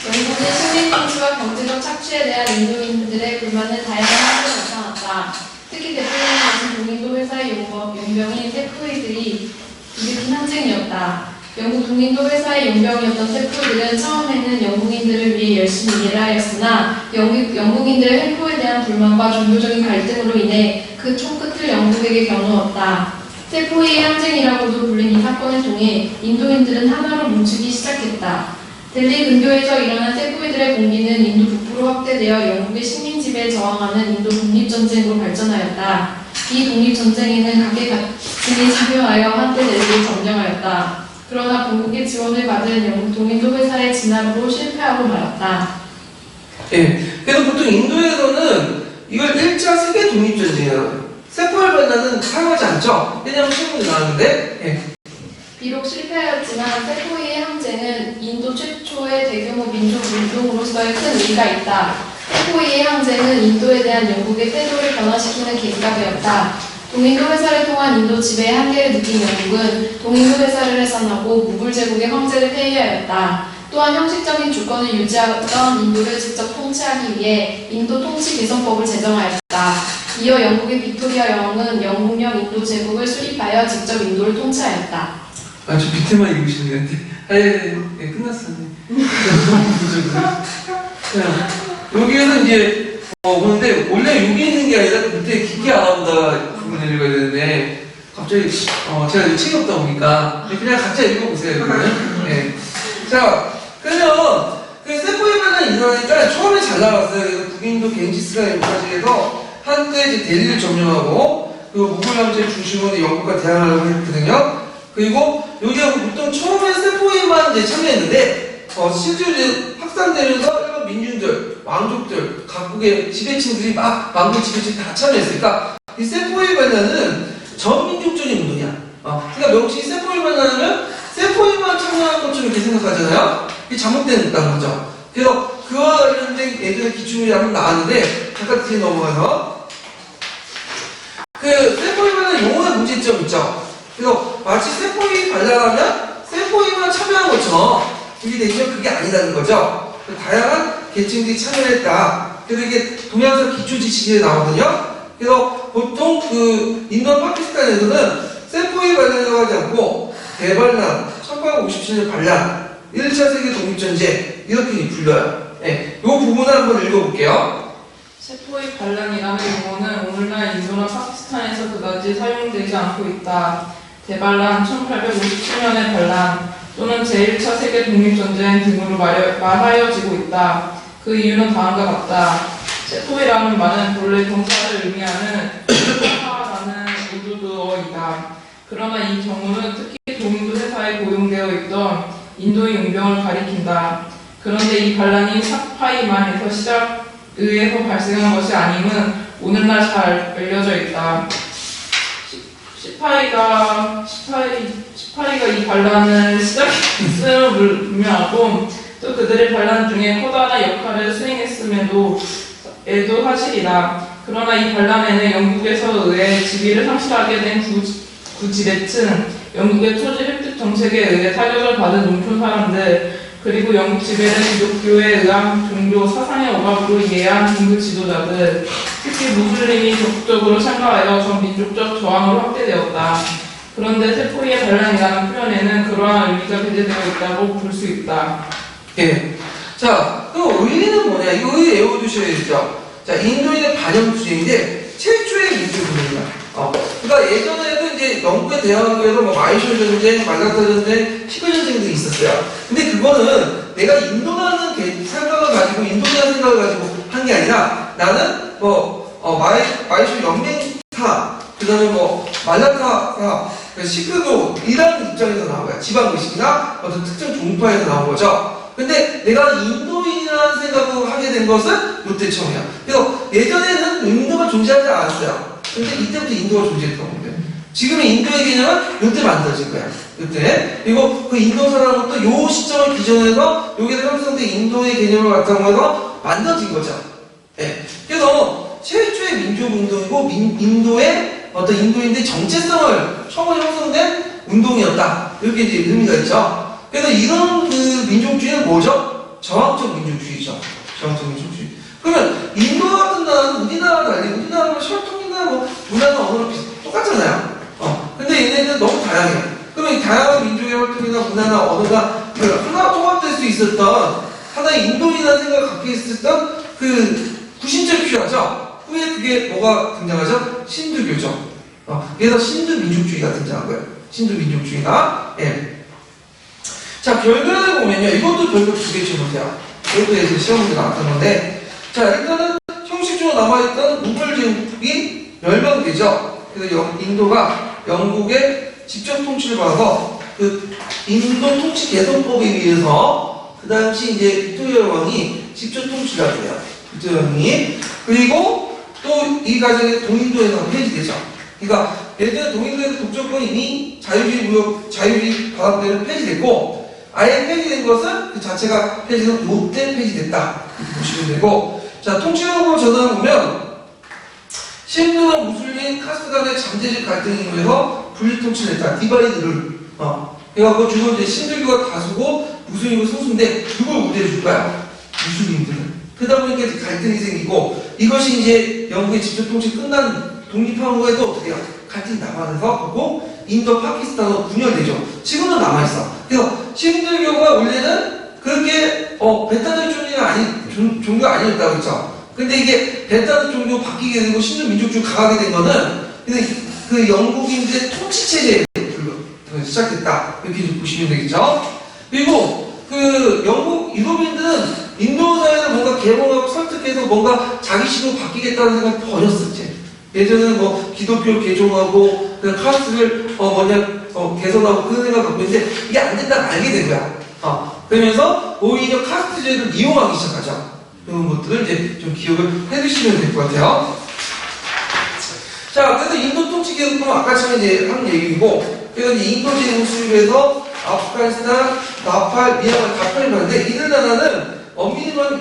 영국의 식민 통치와 경제적 착취에 대한 인도인들의 불만은 다양한 한계로 나타났다. 특히 대표적인 것은 동인도 회사의 용병인 세포이들이 일으킨 항쟁이었다. 영국 동인도 회사의 용병이었던 세포이들은 처음에는 영국인들을 위해 열심히 일을 하였으나 영국인들의 횡포에 대한 불만과 종교적인 갈등으로 인해 그 총끝을 영국에게 겨누었다. 세포이의 항쟁이라고도 불린 이 사건을 통해 인도인들은 하나로 뭉치기 시작했다. 델리 근교에서 일어난 세포이들의 공기는 인도 북부로 확대되어 영국의 식민 지배에 저항하는 인도 독립전쟁으로 발전하였다. 이 독립전쟁에는 각계각층이 참여하여 한때 델리를 점령하였다. 그러나 본국의 지원을 받은 영국 동인도 회사의 진압으로 실패하고 말았다. 예. 그래서 보통 인도에서는 이걸 1차 세계 독립전쟁이라고 해요. 세포를 만나는 사용하지 않죠? 왜냐하면 신문이 나왔는데, 예. 비록 실패하였지만 세포이의 항쟁은 인도 최초의 대규모 민족 운동으로서의 큰 의미가 있다. 세포이의 항쟁은 인도에 대한 영국의 태도를 변화시키는 계기가 되었다. 동인도 회사를 통한 인도 지배의 한계를 느낀 영국은 동인도 회사를 해산하고 무굴 제국의 황제를 폐위하였다. 또한 형식적인 주권을 유지하던 인도를 직접 통치하기 위해 인도 통치 개선법을 제정하였다. 이어 영국의 빅토리아 여왕은 영국령 인도 제국을 수립하여 직접 인도를 통치하였다. 아, 저 밑에만 읽으시는 데 예, 끝났어요. 여기에서 이제 보는데 원래 여기 있는 게 아니라 그 밑에 깊게 알아보다가 부분을 읽어야 되는데 갑자기 제가 책이 없다 보니까 그냥 각자 읽어보세요. 이거는. 네. 자, 그러면 그 세포이만은 이러니까 처음에 잘 나왔어요. 그래서 북인도 갱지스가 여기까지 해서 한때 이제 델리를 점령하고 그리고 무굴 함제 중심으로 영국과 대항하려고 했거든요. 그리고 여기가 보통 처음에 세포이만 이제 참여했는데 실제로 이제 확산되면서 일본 민중들, 왕족들, 각국의 지배층들이 막 왕국 지배층 다 참여했으니까 이 세포이만은 전민족적인 운동이야. 그러니까 명칭이 세포이만하면 세포이만 참여한 것처럼 이렇게 생각하잖아요. 이게 잘못된 거죠. 그래서 그와 관련된 예전에 기출이 한번 나왔는데 잠깐 뒤에 넘어가서 그 세포이만은 용어의 문제점 있죠. 그래서 마치 세포이 발달하면 세포이만 참여한 것처럼 그게 되지만 그게 아니라는 거죠. 다양한 계층들이 참여했다. 그래서 이게 동양사 기초 지식에 나오거든요. 그래서 보통 그 인도 파키스탄에서는 세포이 발달이라고 하지 않고 대반란, 1857년 반란, 1차 세계 독립전쟁 이렇게 불려요. 네, 이 부분을 한번 읽어볼게요. 세포의 반란이라는 용어는 오늘날 인도나 파키스탄에서 그다지 사용되지 않고 있다. 대반란, 1857년의 반란 또는 제1차 세계 독립전쟁 등으로 말하여지고 있다. 그 이유는 다음과 같다. 세포이라는 말은 본래 동사를 의미하는 세포라는 우르드어이다. 그러나 이 경우는 특히 동인도 회사에 고용되어 있던 인도의 용병을 가리킨다. 그런데 이 반란이 사파이만에서 의해서 발생한 것이 아님은 오늘날 잘 알려져 있다. 시파이가 이 반란을 시작했음을 분명하고 또 그들의 반란 중에 커다란 역할을 수행했음에도 사실이다. 그러나 이 반란에는 영국에서 의해 지위를 상실하게 된 구지배층, 영국의 토지 획득 정책에 의해 타격을 받은 농촌 사람들, 그리고 영국 지배는 기독교에 의한 종교 사상의 억압으로 이해한 긴급 지도자들, 특히 무슬림이 적극적으로 참가하여 전 민족적 저항으로 확대되었다. 그런데 세포이의 반란이라는 표현에는 그러한 의미가 배제되어 있다고 볼 수 있다. 예. 자, 그럼 의리는 뭐냐? 이거 의리 외워두셔야겠죠. 자, 인도인의 반영주의인데 최초의 민주군입니다. 그러니까 예전에도 이제 영국에 대항하기 위해서 뭐 마이쇼 전쟁, 말라타 전쟁, 시크 전쟁들이 있었어요. 근데 그거는 내가 인도라는 생각을 가지고 인도니아 생각을 가지고 한 게 아니라 나는 마이쇼 연맹사, 그다음에 말라타사, 시크도 이라는 입장에서 나온 거야. 지방의식이나 어떤 특정 종파에서 나온 거죠. 근데 내가 인도인이라는 생각을 하게 된 것은 이때 처음이야. 그래서 예전에는 인도가 존재하지 않았어요. 근데 이때부터 인도가 존재했던 건데 지금의 인도의 개념은 이때 만들어진 거야. 이때. 그리고 그 인도 사람은 또 요 시점을 기준해서 여기서 형성된 인도의 개념을 바탕으로 만들어진 거죠. 예. 그래서 최초의 민족운동이고 인도의 어떤 인도인들의 정체성을 처음으로 형성된 운동이었다. 이렇게 이제 의미가 있죠. 그래서 이런 그 민족주의는 뭐죠? 저항적 민족주의죠. 저항적 민족주의. 그러면 인도 같은 나라는 우리나라와 달리 우리나라는 혈통이나 문화나 언어는 똑같잖아요. 근데 얘네는 너무 다양해. 그러면 이 다양한 민족의 혈통이나 문화나 언어가 하나 통합될 수 있었던 하나의 인도인이라는 생각을 갖게 있었던 그 구심점이 필요하죠. 후에 그게 뭐가 등장하죠? 신두교죠. 그래서 신두민족주의가 등장한 거예요. 신두민족주의가. 예. 자, 결과를 보면요. 이것도 별거 두 개 질문이야. 이것도 예전 시험문제 나왔던 건데. 자, 일단은 형식적으로 남아있던 무굴 제국이 멸망되죠. 그래서 인도가 영국의 직접 통치를 받아서 그 인도 통치 개선법에 의해서 그 당시 이제 빅토리아 왕이 직접 통치를 하게 돼요. 빅토리아 왕이. 그리고 또 이 과정에 동인도에서 폐지되죠. 그러니까 예전에 동인도에서 독점권이 이미 자유주의 바람대로 폐지됐고 아예 폐지된 것은 그 자체가 폐지돼서 요때 폐지됐다. 이렇게 보시면 되고 자, 통치력으로 전환해보면 신도와 무슬림 카스트 간의 잠재적 갈등이 인해서 분리통치를 했다. 디바이드를. 그래갖고 주로 이제 신들교가 다수고 무슬림은 소수인데 누굴 우대해줄 거야? 무슬림들은. 그러다 보니까 이제 갈등이 생기고 이것이 이제 영국의 직접 통치 끝난 독립한 후에도 어떻게 해요? 갈등이 남아서 인도 파키스탄으로 분열되죠. 지금은 남아있어. 그래서 신들교가 원래는 그렇게 베타적 종교가 아니었다고 했죠. 근데 이게 베타적 종교 바뀌게 되고 신도 민족주의 강하게 된 거는 근데 그 영국인들의 통치 체제에 시작됐다. 이렇게 좀 보시면 되겠죠. 그리고 그 영국 유럽인들은 인도 사회를 뭔가 개몽하고 설득해서 뭔가 자기식으로 바뀌겠다는 생각을 버렸었지. 예전에는 뭐 기독교를 개종하고 그 카스트를 개선하고 그런 생각을 갖고 있는데 이게 안 된다고 알게 된 거야. 그러면서 오히려 카스트제를 이용하기 시작하죠. 그런 것들을 이제 좀 기억을 해두시면 될 것 같아요. 자, 그래서 인도 통치 계획은 아까 전에 이제 한 얘기고, 그래서 이제 인도 제국 수립에서 아프가니스탄, 나팔, 미얀마 다팔이 봤는데 이들 나라는 엄밀히는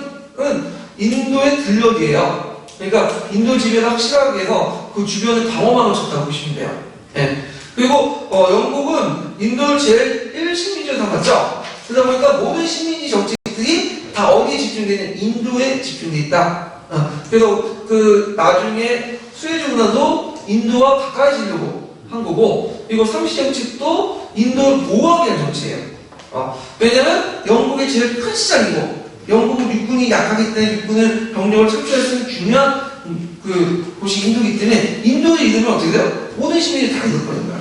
인도의 들녘이에요. 그러니까 인도 지배를 확실하게 해서 그 주변에 방어망을 쳤다고 보시면 돼요. 네. 그리고 영국은 인도를 제일 1식민지로 삼았죠. 그러다 보니까 모든 식민지 정책들이 다 어디에 집중되는 인도에 집중돼 있다. 그래서 그 나중에 수에즈 운하도 인도와 가까이 지려고 한 거고, 그리고 삼시 정책도 인도를 보호하기 위한 정책이에요. 왜냐면 영국의 제일 큰 시장이고, 영국은 육군이 약하기 때문에 육군을 병력을 착취할 수 있는 중요한 그 곳이 인도이기 때문에 인도의 이름은 어떻게 돼요? 모든 시민이 다 읽어버린 거야.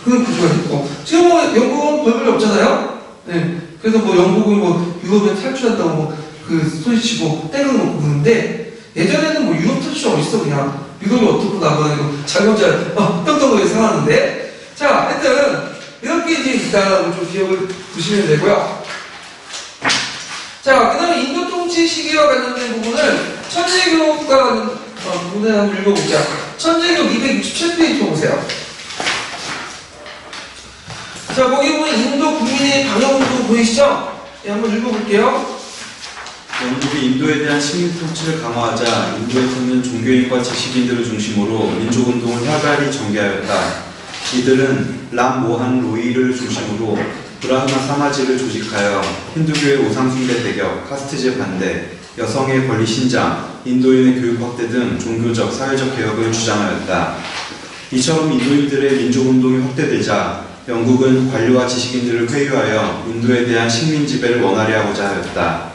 그런 구조가 있고, 지금 뭐 영국은 별볼이 없잖아요. 네. 그래서 뭐 영국은 뭐 유럽에 탈출한다고 그 소리치고 땡을 놓고 그러는데 예전에는 뭐 유럽 탈출 어딨어 그냥 유럽이 어떻고 나가고 자기 혼자 떵떵하게 살았는데 자 하여튼 이렇게 이제 있다라고 좀 기억을 두시면 되고요. 자 그 다음에 인도 통치 시기와 관련된 부분을 천재교육과 부분을 한번 읽어보자. 천재교육 267페이지 보세요. 자, 거기 보면 인도 국민의 방역운동 보이시죠? 네, 한번 읽어볼게요. 영국이 인도에 대한 식민 통치를 강화하자 인도에서는 종교인과 지식인들을 중심으로 민족운동을 활발히 전개하였다. 이들은 람 모한 로이를 중심으로 브라흐마 사마지를 조직하여 힌두교의 우상숭배 대격, 카스트제 반대, 여성의 권리 신장, 인도인의 교육 확대 등 종교적, 사회적 개혁을 주장하였다. 이처럼 인도인들의 민족운동이 확대되자 영국은 관료와 지식인들을 회유하여 인도에 대한 식민 지배를 원활히 하고자 하였다.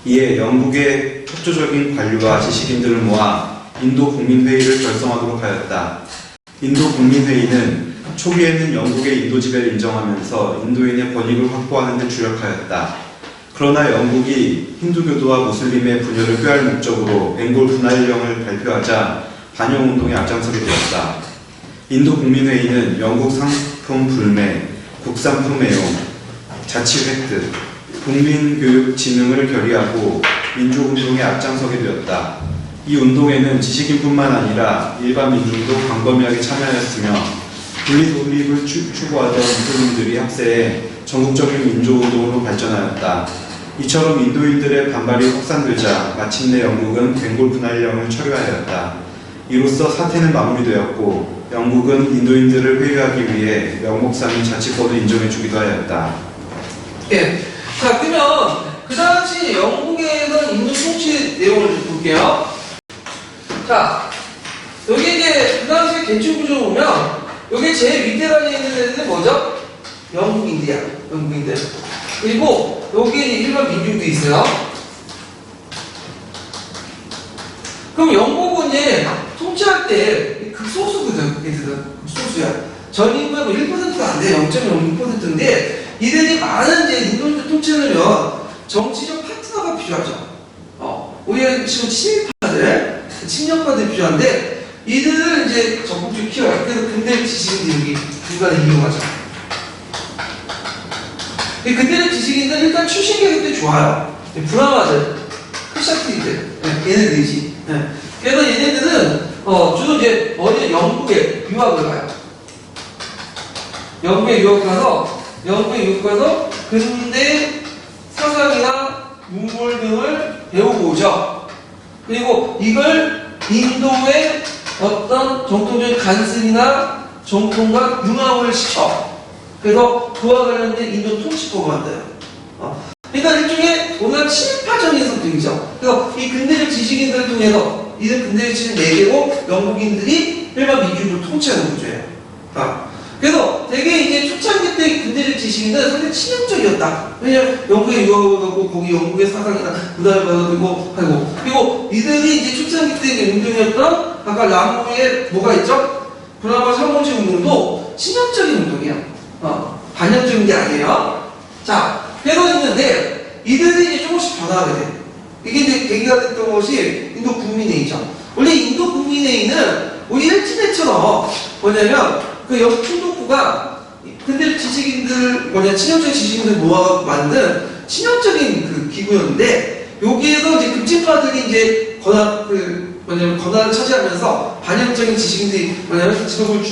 이에 영국의 협조적인 관료와 지식인들을 모아 인도 국민회의를 결성하도록 하였다. 인도 국민회의는 초기에는 영국의 인도 지배를 인정하면서 인도인의 권익을 확보하는 데 주력하였다. 그러나 영국이 힌두교도와 무슬림의 분열을 꾀할 목적으로 벵골 분할령을 발표하자 반영운동에 앞장서게 되었다. 인도 국민회의는 영국 상품 불매, 국산품 애용, 자치 획득, 국민교육 진흥을 결의하고 민족운동에 앞장서게 되었다. 이 운동에는 지식인뿐만 아니라 일반 민중도 광범위하게 참여하였으며 분리 독립을 추구하던 무슬림들이 합세해 전국적인 민족운동으로 발전하였다. 이처럼 인도인들의 반발이 확산되자 마침내 영국은 벵골 분할령을 철회하였다. 이로써 사태는 마무리되었고 영국은 인도인들을 회유하기 위해 명목상인 자치권을 인정해주기도 하였다. 예. 자, 그러면 그 당시 영국에는 인도 통치 내용을 좀 볼게요. 자, 여기 이제 그 당시 개축 구조 보면 여기 제일 밑에라에 있는 애들은 뭐죠? 영국인들이야. 영국인들. 그리고 여기 일반 민중도 있어요. 그럼 영국은 이제 통치할 때 극소수거든. 얘들은 극소수야. 전인구의 1%가 안 돼. 0.06%인데 이들이 많은 이제 인도인들 통치하려면 정치적 파트너가 필요하죠. 오히려 지금 침략파들이 필요한데 이들을 이제 적극적으로 키워요. 그래서 근대 지식인들이 중간에 이용하죠. 근대 지식인들은 일단 출신 계급도 좋아요. 브라마들, 크샤티들, 얘네들이지. 그래서 얘네들은 주로 이제 어디 영국에 유학을 가요. 영국에 유학 가서 근대 사상이나 문물 등을 배우고 오죠. 그리고 이걸 인도의 어떤 정통적인 간습이나 정통과 융합을 시켜. 그래서 그와 관련된 인도 통치법을 만들어요. 그러니까 일종의 우리가 친일파적인 성격이죠. 그래서 이 근대적 지식인들을 통해서 이들 근대적 지식 4개고 영국인들이 일반 민주주의를 통치하는 구조예요. 그래서 되게 이제 초창기 때 근대적 지식인들은 상당히 친형적이었다. 왜냐면 영국에 유학을 가고 거기 영국의 사상이나 문화를 받아들이고 하고, 그리고 이들이 이제 초창기 때 운동이었던 아까 라모의 뭐가 있죠? 브라마 삼원지 운동도 친형적인 운동이에요. 반영적인 게 아니에요. 자, 그래서 있는데 이들이 이제 조금씩 변화하게 돼. 이게 이제 계기가 됐던 것이 인도 국민회의죠. 원래 인도 국민회의는 우리 일진회처럼 뭐냐면 그 영통독부가 근데 지식인들 친형적인 지식인들 모아 만든 친형적인 그 기구였는데 여기에서 이제 급진파들이 이제 권한을 차지하면서 반영적인 지식인들이 직업을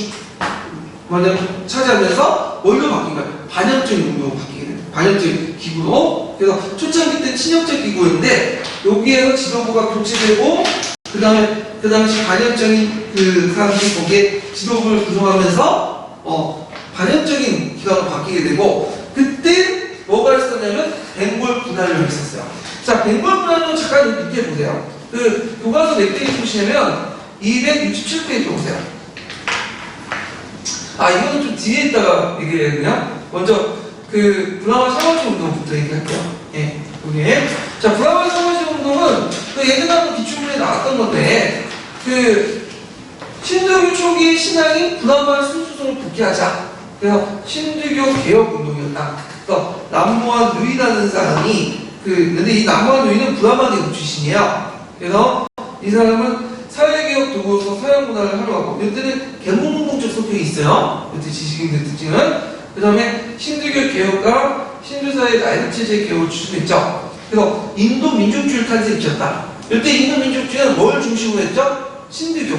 차지하면서 뭘로 바뀐 거예요? 반영적인 운동으로 바뀌게 돼요. 반영적인 기구로. 그래서 초창기 때 친형적 기구였는데 여기에서 지도부가 교체되고 그 당시 반영적인 그 사람들이 거기에 지도부를 구성하면서 반영적인 기관으로 바뀌게 되고 그때 뭐가 있었냐면 벵골 분할령이 있었어요. 자, 벵골 분할령 잠깐 밑에 보세요. 그 교과서 몇 페이지 보시면 267페이지 보세요. 이거는 좀 뒤에 있다가 얘기해요. 그냥 먼저 그 브라마 사마지 운동부터 얘기할게요. 예, 여기에. 자, 브라마 사마지 운동은 그 예전에 기출문에 나왔던 건데 그 신두교 초기 신앙인 브라마 순수성을 복귀하자. 그래서 신두교 개혁 운동이었다. 그래서 남모한 누이라는 사람이 근데 이 남모한 누이는 브라마 계급 출신이에요. 그래서 이 사람은 사회개혁 도구로서 서양 문화를 하러 가고 이들은 계몽운동적 성격이 있어요. 이때 지식인들 특징은. 그 다음에 신두교 개혁과 신두사의 나이트 체제 개혁을 추진했죠. 그래서 인도 민족주의를 탄생시켰다. 이때 인도 민족주의는 뭘 중심으로 했죠? 신두교.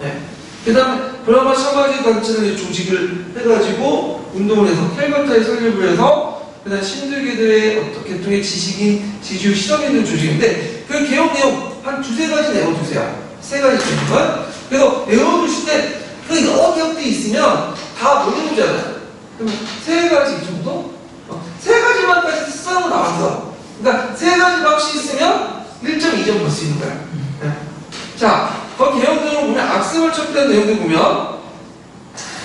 네. 그 다음에 브라마 사마지 단체를 조직을 해가지고 운동을 해서 캘커타에 설립을 해서 그 다음에 신두교들의 어떤 계통의 지식인, 지주, 실험인들 조직인데 그 개혁 내용 한 2-3가지 내어주세요. 3가지 정도만. 그래서 외워두실 때 그 여러 개혁들이 있으면 다 모르잖아요. 그러면 3가지 정도? 3가지만까지 쓰고 나왔어. 그러니까 3가지 박시 있으면 1.2점 벌 수 있는 거야. 네. 자, 그 개혁들을 보면 악습을 척도한 내용들 보면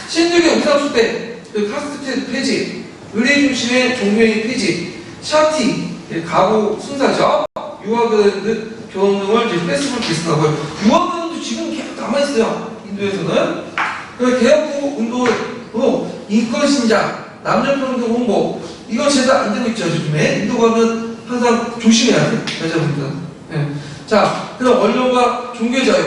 신두교 우상수 때 그 카스트 폐지, 의례 중심의 종교의 폐지, 샤티, 가구 순사죠. 유아들 교원 등을 이제 패스브를 개선하고요. 유아들도 지금 계속 남아있어요. 인도에서는. 그 개혁 운동으로 인권신장, 남녀평등 홍보, 이거 제대로 안 되고 있죠, 요즘에. 인도 가면 항상 조심해야 돼, 여자분들은. 네. 자, 그럼 언론과 종교자유,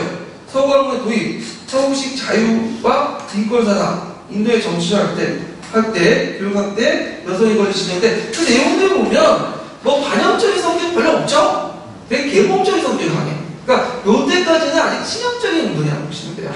서구학문의 도입, 서구식 자유와 인권사상, 인도의 정치를 할 때, 교육할 때, 여성의 권리 지정인데, 그 내용들 보면, 뭐 반영적인 성격 별로 없죠? 되게 계몽적인 성격이 강해. 그러니까, 요때까지는 아직 친형적인 운동이라고 보시면 돼요.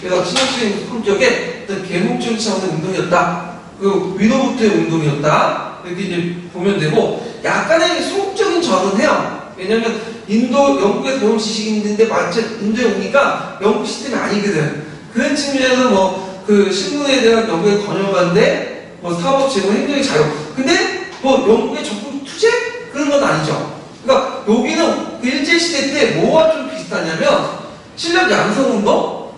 그래서 친형적인 성격의 어떤 계몽적인 차원의 운동이었다. 그 위로부터의 운동이었다. 이렇게 이제 보면 되고, 약간의 소극적인 전은 해요. 왜냐면, 영국에서 배운 지식인인데, 마치 인도에 오니까 영국 시스템이 아니거든. 그런 측면에서 그 신분에 대한 영국의 권유반대, 사법 제공, 행정의 자유. 근데, 영국의 적극 투쟁? 그런 건 아니죠. 그러니까, 여기는 그 일제시대 때 뭐와 좀 비슷하냐면, 실력 양성운동?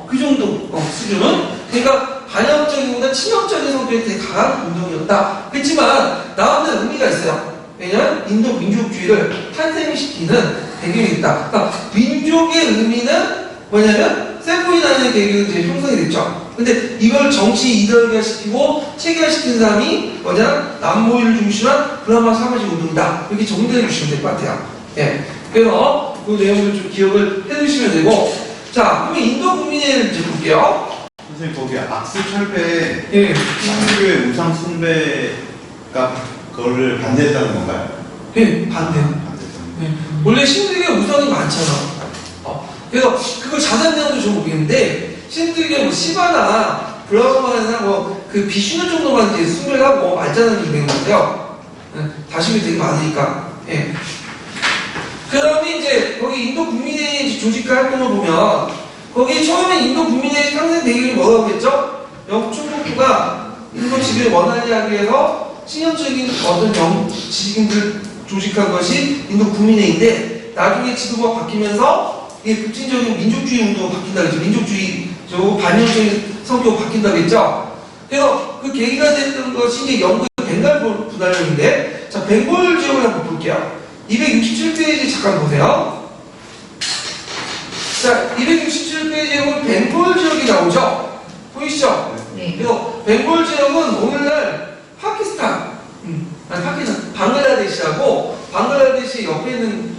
그 정도, 수준은? 그러니까, 반영적인보다 친형적인 성격이 되게 강한 운동이었다. 그렇지만, 나오는 의미가 있어요. 왜냐면, 인도 민족주의를 탄생시키는 배경이 있다. 그러니까, 민족의 의미는 뭐냐면, 세포이라는 계급이 이제 형성이 됐죠. 근데 이걸 정치 이데올기화시키고 체계화시킨 사람이 남모를 중심한 브라마 사마지 운동이다. 이렇게 정리해 주시면 될 것 같아요. 예. 그래서 그 내용을 좀 기억을 해 두시면 되고, 자, 그러면 인도 국민회의를 이제 볼게요. 선생님, 거기 악수철배에 예. 신두교의 우상 숭배가 그거를 반대했다는 건가요? 예, 반대요. 예. 원래 신두교에 우상이 많잖아. 그래서 그걸 자세한 내용도 좀 모르겠는데 신두교 시바나 브라마나 그 비슈누 정도만 이제 숭배를 하고 말자는 게 있는 것 같아요. 다심이 되게 많으니까. 예. 그 다음에 이제 거기 인도 국민회의 조직과 활동을 보면 거기 처음에 인도 국민회의 상생 대결이 뭐라고 했죠? 영국 총독부가 인도 지배를 원하게 하기 위해서 신념적인 어떤 지식인들 조직한 것이 인도 국민회의인데 나중에 지도부가 바뀌면서 이게 급진적인 민족주의 운동으로 바뀐다 그랬죠. 민족주의 반영적인 성격으로 바뀐다고 했죠. 그래서 그 계기가 됐던 것이 이제 영국의 벵갈 분할령인데, 자, 벵골 지역을 한번 볼게요. 267페이지 잠깐 보세요. 자, 267페이지에 보면 벵골 지역이 나오죠? 보이시죠? 네. 그래서 벵골 지역은 오늘날 파키스탄, 방글라데시하고 방글라데시 옆에 있는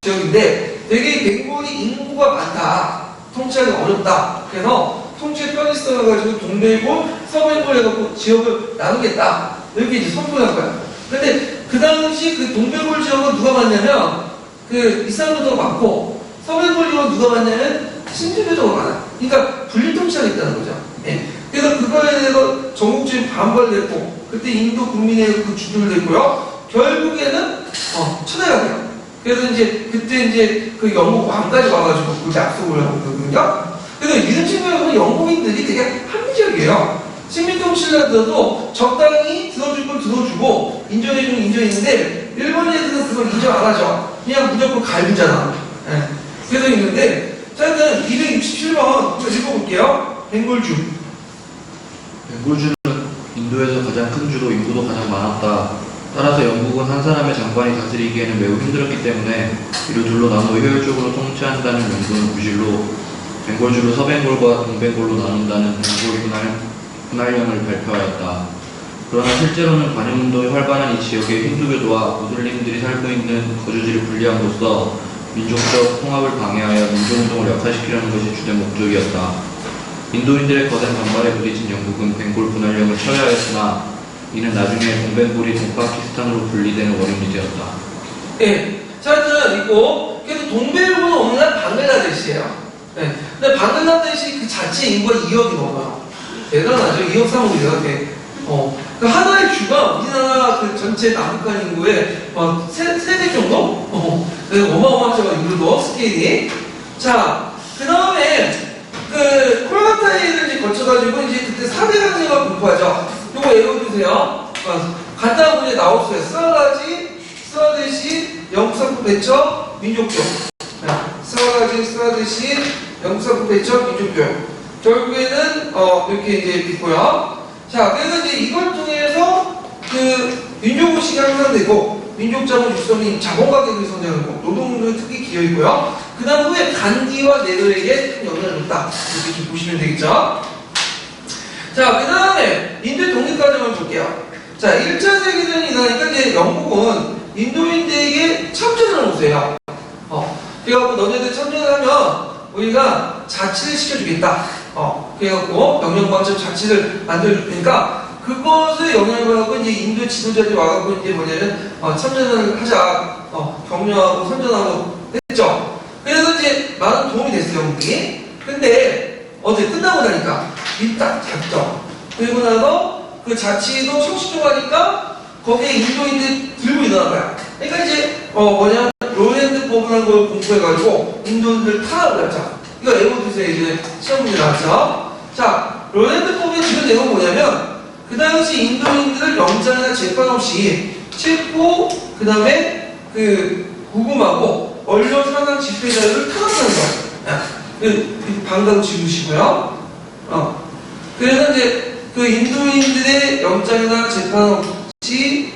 지역인데 되게 벵골이 인구가 많다. 통치하기 어렵다. 그래서 통치에 편이 있어가지고 동백골, 서백골 해갖고 지역을 나누겠다. 이렇게 이제 선포한 거야. 근데 그 당시 그 동백골 지역은 누가 맞냐면 그 이슬람교도가 많고 서백골 지역은 누가 맞냐면 신주교도가 많아. 그러니까 분리 통치하겠다는 거죠. 예. 그래서 그거에 대해서 전국주의 반발을 했고 그때 인도 국민의 그 주도를 했고요. 결국에는 쳐내가 돼요. 그래서 이제 그때 이제 그 영국 왕까지 와가지고 그 약속을 하고 그러거든요. 그래서 이런 측면에서는 영국인들이 되게 합리적이에요. 식민통치자들도 적당히 들어줄 건 들어주고 인정해주면 인정했는데 일본 애들은 그걸 인정 안 하죠. 그냥 무조건 갈비잖아. 예. 그래서 있는데 자 일단 267번 읽어볼게요. 벵골주. 벵골주는 인도에서 가장 큰 주로 인구도 가장 많았다. 따라서 영국은 한 사람의 장관이 다스리기에는 매우 힘들었기 때문에 이를 둘로 나누어 효율적으로 통치한다는 명분을 구실로 벵골주를 서벵골과 동벵골로 나눈다는 벵골 분할령을 발표하였다. 그러나 실제로는 반영운동이 활발한 이 지역의 힌두교도와 무슬림들이 살고 있는 거주지를 분리함으로써 민족적 통합을 방해하여 민족운동을 약화시키려는 것이 주된 목적이었다. 인도인들의 거센 반발에 부딪힌 영국은 벵골 분할령을 철회하였으나 이는 나중에 동벵골이 동파키스탄으로 분리되는 원인이 되었다. 예. 자, 일단 있고, 그래서 동백골은 오늘날 방글라데시예요. 예. 근데 방글라데시 그 자체 인구가 2억이 넘어요. 대단하죠. 2억 3억이래요. 예. 그 하나의 주가 우리나라 그 전체 남북한 인구의 막 3배 정도? 그래서 어마어마하죠. 인구도 스케일이. 자, 그 다음에 그 콜카타이를 이제 거쳐가지고 이제 그때 4대 강제가 분포하죠. 요거 외워두세요. 간단한 문제 나올 수 있어요. 스와데시, 영국상품 배척, 민족교육. 스와데시, 영국상품 배척, 민족교육. 결국에는 이렇게 이제 있고요. 자, 그래서 이제 이걸 통해서 그 민족의식이 향상되고 민족자본 육성이 자본가격이 성장하고 노동운동에 특히 기여했고요. 그 다음 후에 간디와 네로에게 큰 영향을 줬다. 이렇게 좀 보시면 되겠죠. 자, 그 다음에 인도의 독립과정을 볼게요. 자, 1차 세계대전이 일어나니까 이제 영국은 인도인들에게 참전을 오세요. 그래갖고 너네들 참전하면 우리가 자치를 시켜주겠다. 그래갖고 영영방첩 자치를 만들어줄 테니까 그것을 영향을 받고 이제 인도 지도자들이 와갖고 이제 뭐냐면 참전을 하자. 격려하고 선전하고 했죠. 그래서 이제 많은 도움이 됐어요, 영국이. 근데 어제 끝나고 나니까 딱 잡죠. 그리고 나서 그 자치도 성취적으로 하니까 거기에 인도인들 들고 일어난 거야. 그러니까 이제 로랜드법이라는 걸 공부해가지고 인도인들 탄압을 하죠. 이거 외워두세요. 이제 시험 문제 나왔죠. 자, 로랜드법의 주요 내용은 뭐냐면 그 당시 인도인들을 영장이나 재판 없이 체포, 그 다음에 그 구금하고 언론 사상 집회 자유를 탄압하는 거야. 그 방당 지우시고요. 그래서 이제 그 인도인들의 영장이나 재판 없이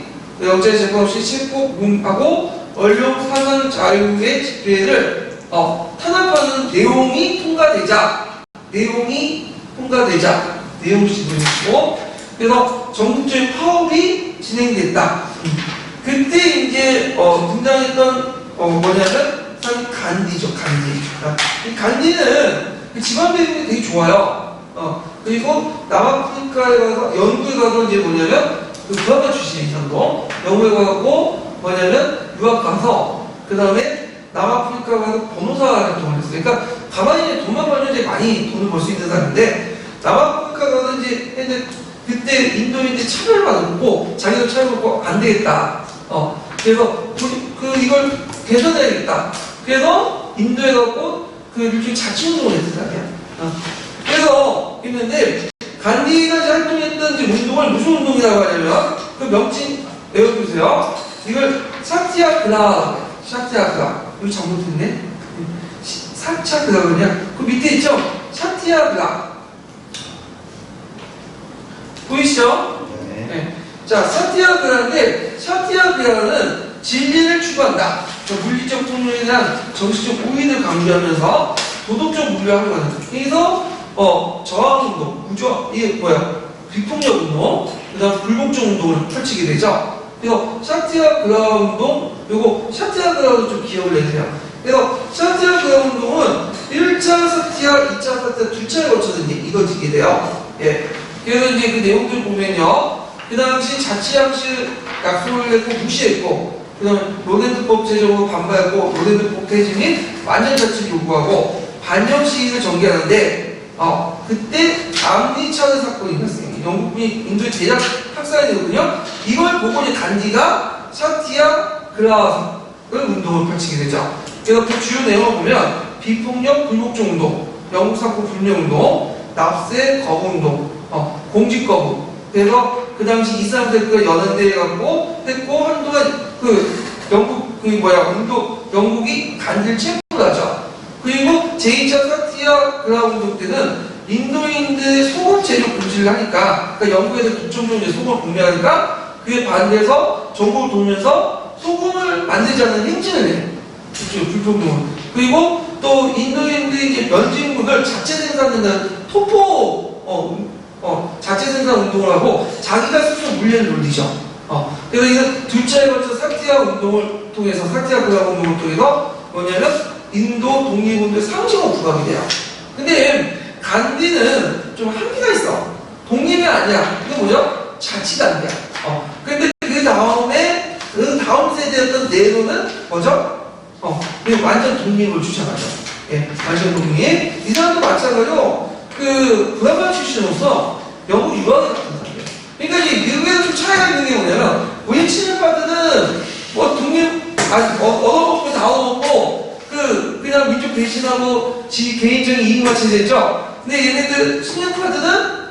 체포, 구금하고 언론 사상 자유의 집회를 탄압하는 내용이 통과되자 내용을 집어넣고 그래서 전국적인 파업이 진행됐다. 그때 이제 등장했던 뭐냐면 간디죠. 이 간디는 그 집안 배경이 되게 좋아요. 그리고 남아프리카에 가서 영국에 가서 이제 뭐냐면 그 부하가 출신이 있었고 영국에 가고 뭐냐면 유학 가서 그 다음에 남아프리카 가서 변호사 활동을 했어요. 그러니까 가만히 돈만 벌면 이제 많이 돈을 벌 수 있는 사람인데 남아프리카 가서 이제 했는데 그때 인도인들이 차별을 받았고 자기도 차별받고 안 되겠다. 그래서 이걸 개선해야겠다. 그래서 인도에 갖고 그 일종의 자치운동을 했단 말이야. 그래서 했는데 간디가 활동했던 이제 운동을 무슨 운동이라고 하냐면 그 명칭 외워두세요. 이걸 사티아그라, 사티아그라. 이거 잘못했네. 사티아그라 그냥 그 밑에 있죠? 사티아그라 보이시죠? 네. 자, 사티아그라인데 사티아그라는 진리를 추구한다. 물리적 통로에 대한 정치적 우위를 강조하면서 도덕적 무료함을 하는. 그래서 저항운동, 구조, 이게 뭐야? 비폭력 운동, 그 다음 불복종 운동을 펼치게 되죠. 그래서 사티아그라 운동, 요거 사티아그라도 좀 기억을 해주세요. 그래서 사티아그라 운동은 1차 사티아, 2차 사티아 두 차에 걸쳐서 이루어지게 돼요. 예. 그래서 이제 그 내용들 보면요. 그 당시 자치양식 약속을 했고 무시했고, 그 다음에 로렌트법 제정으로 반발했고, 로렌트법 폐지 및 완전자치를 요구하고, 반영 시위를 전개하는데, 그때 암리차드 사건이 발생해요. 영국군이 인도에 대략 학살이 되거든요. 이걸 보고 이제 간디가 사티아그라를 운동을 펼치게 되죠. 그래서 그 주요 내용을 보면 비폭력 불복종 운동, 영국 사건 불명 운동, 납세 거부 운동, 공직 거부. 그래서 그 당시 이슬람 세력과 연합대회 갖고 했고 한동안 영국이 간디를 체포를 하죠. 그리고 제2차 사티아그라 운동 때는 인도인들의 소금 재료 금지를 하니까, 그러니까 영국에서 독점종의 소금을 구매하니까 그에 반대해서 전국을 돌면서 소금을 만들지 않는 행진을 해요. 그렇죠, 불평등을. 그리고 또 인도인들이 이제 면직물을 자체 생산한다는 자체 생산 운동을 하고 자기가 스스로 물량을 올리죠. 그래서 이거 두 차에 걸쳐 사티아 운동을 통해서, 사티아그라 운동을 통해서 뭐냐면 인도 독립운동의 상징으로 부각이 돼요. 근데 간디는 좀 한계가 있어. 독립이 아니야. 이거 뭐죠? 자치단계야. 근데 그 다음 세대였던 네로는 뭐죠? 완전 독립을 주장하죠. 예, 완전 독립. 이 사람도 마찬가지로 그 브라만 출신으로서 영국 유학을 갔던 사람이에요. 그러니까 이제 미국에서 좀 차이가 있는 게 뭐냐면, 우리 친일파들은 뭐 독립, 얻어먹고 다 얻어먹고 그냥 민족 배신하고 지 개인적인 이익만 챙겼죠. 근데 얘네들 친일파들은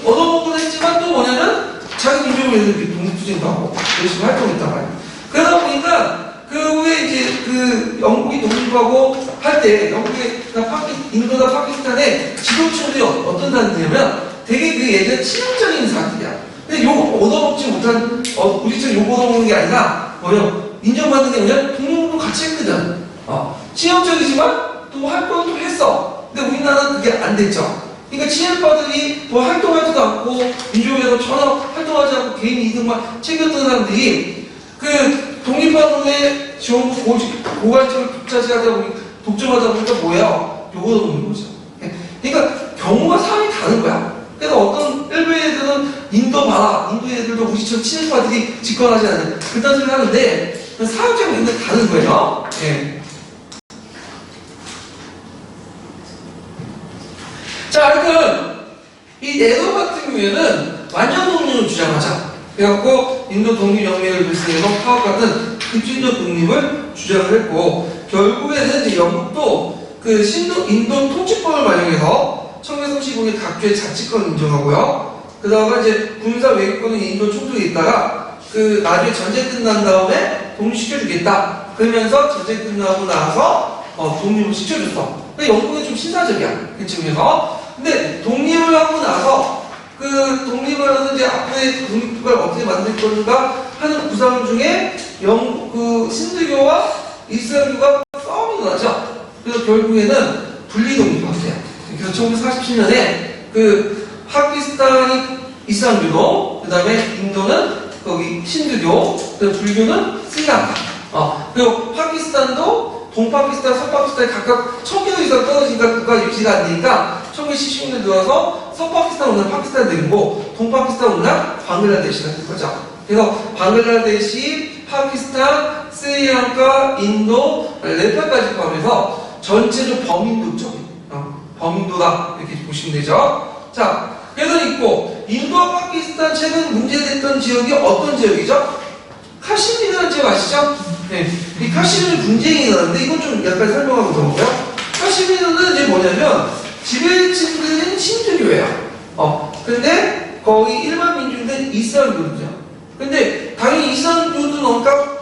얻어먹고는 했지만 또 뭐냐면 자기 민족을 위해서 독립투쟁도 하고 열심히 활동했단 말이에요. 그러다 보니까 그 후에 이제 영국이 독립하고 할 때 인도나 파키스탄의 지도층들이 어떤 사람들이냐면 되게 그 예전 치명적인 사람들이야. 근데 욕 얻어먹지 못한 우리처럼 욕 얻어먹는 게 아니라 인정받는 게 뭐냐? 독립운동 같이 했거든. 치명적이지만 또 활동도 했어. 근데 우리나라는 그게 안 됐죠. 그러니까 친일파들이 뭐 활동하지도 않고 민족에서 전혀 활동하지 않고 개인 이득만 챙겼던 사람들이 그 독립운동에 지원부 고관직을 독점하다 보니까 뭐야? 요거 얻어먹는 거죠. 그러니까 경우가 사람이 다른 거야. 그래서 어떤 일부 애들은 인도 봐라, 인도 애들도 우리처럼 친일파들이 집권하지 않는 그딴 소리를 하는데 사회적인 의미는 다른 거예요. 예. 자, 그러니까 이 네로 같은 경우에는 완전 독립을 주장하자. 그래갖고 인도 독립혁명을 발생해서 파업 같은 급진적 독립을 주장을 했고, 결국에는 이제 영국도 그 인도 통치법을 발령해서 1935년 각주의 자치권을 인정하고요. 그 다음에 이제 군사 외교권은 인도 총독에 있다가 나중에 전쟁 끝난 다음에 독립시켜주겠다. 그러면서 전쟁 끝나고 나서 독립을 시켜줬어. 근데 영국은 좀 신사적이야. 그 측면에서. 근데 독립을 하고 나서 독립을 하면서 이제 앞으로의 독립국가를 어떻게 만들 건가 하는 구상 중에 신두교와 이슬람교가 싸움이 나죠. 그래서 결국에는 분리독립하게 돼요. 그래서 1947년에 파키스탄이 이슬람교도, 그 다음에 인도는 거기 신두교, 그다음에 불교는 스리랑카. 그리고 파키스탄도 동파키스탄, 서파키스탄이 각각 1000km 이상 떨어지니까 국가 유지가 안 되니까 1970년에 들어와서 서파키스탄 오늘 파키스탄이 되고 동파키스탄 오늘 방글라데시가 될 거죠. 그래서 방글라데시, 파키스탄, 스리랑카, 인도, 네팔까지 포함해서 전체적으로 범인도적인 범인도다 이렇게 보시면 되죠. 자, 그래서 있고 인도와 파키스탄 최근 문제됐던 지역이 어떤 지역이죠? 카시미르라는 지역 아시죠? 네, 이 카시미르 분쟁이 나는데 이건 좀 약간 설명하고 넘어가요. 카시미르는 이제 뭐냐면 지배층들은 신두교예요. 근데 거의 일반 민중들은 이슬람교도죠. 근데 당연히 이슬람교도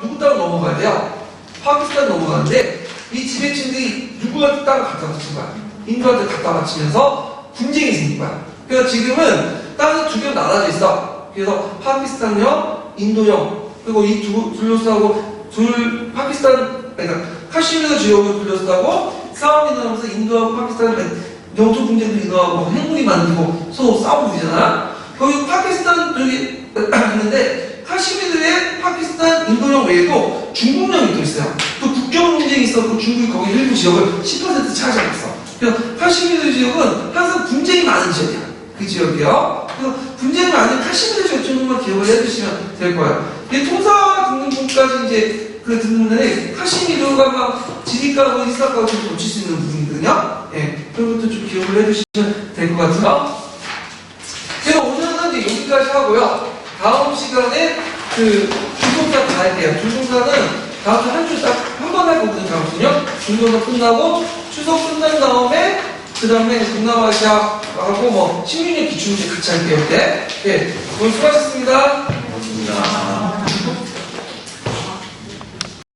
누구 따라 넘어가야 돼요? 파키스탄 넘어가는데 이 지배층들이 누구한테 따라 갖다 바친 거야? 인도한테 갖다 바치면서 분쟁이 생긴 거야. 그래서 지금은 땅이 두 개로 나눠져 있어. 그래서 파키스탄형, 인도형, 그리고 이 둘러싸고 파키스탄, 그러니까 카시미르 지역을 둘러싸고 싸움이 나면서 인도하고 파키스탄 영토 분쟁도 일어나고 행군이 만들고 서로 싸우고 있잖아. 거기 파키스탄 쪽이 있는데 카시미르에 파키스탄, 인도형 외에도 중국령이 또 있어요. 또 국경 분쟁이 있었고 중국이 거기 일부 지역을 10% 차지하고 그래서 카시미르 지역은 항상 분쟁이 많은 지역이야. 그 지역이요. 그래서 분쟁이 많은 카시미르 지역 정도만 기억을 해주시면 될 거예요. 이 통사 듣는 분까지 이제 듣는데 카시미르가 막 지리가고 이스라가고 좀 겹칠 수 있는 부분이거든요. 예, 그런 것도 좀 기억을 해주시면 될 것 같아요. 제가 오늘은 이제 여기까지 하고요. 다음 시간에 중동사 다 할게요. 중동사는 다음 주 한 주 딱 한 번 할 거거든요. 다음 주요. 중동사 끝나고 추석 끝난 다음에 그 다음에 동남아시아하고 16년 기출문제 같이 할게요. 네. 오늘 수고하셨습니다. 고맙습니다.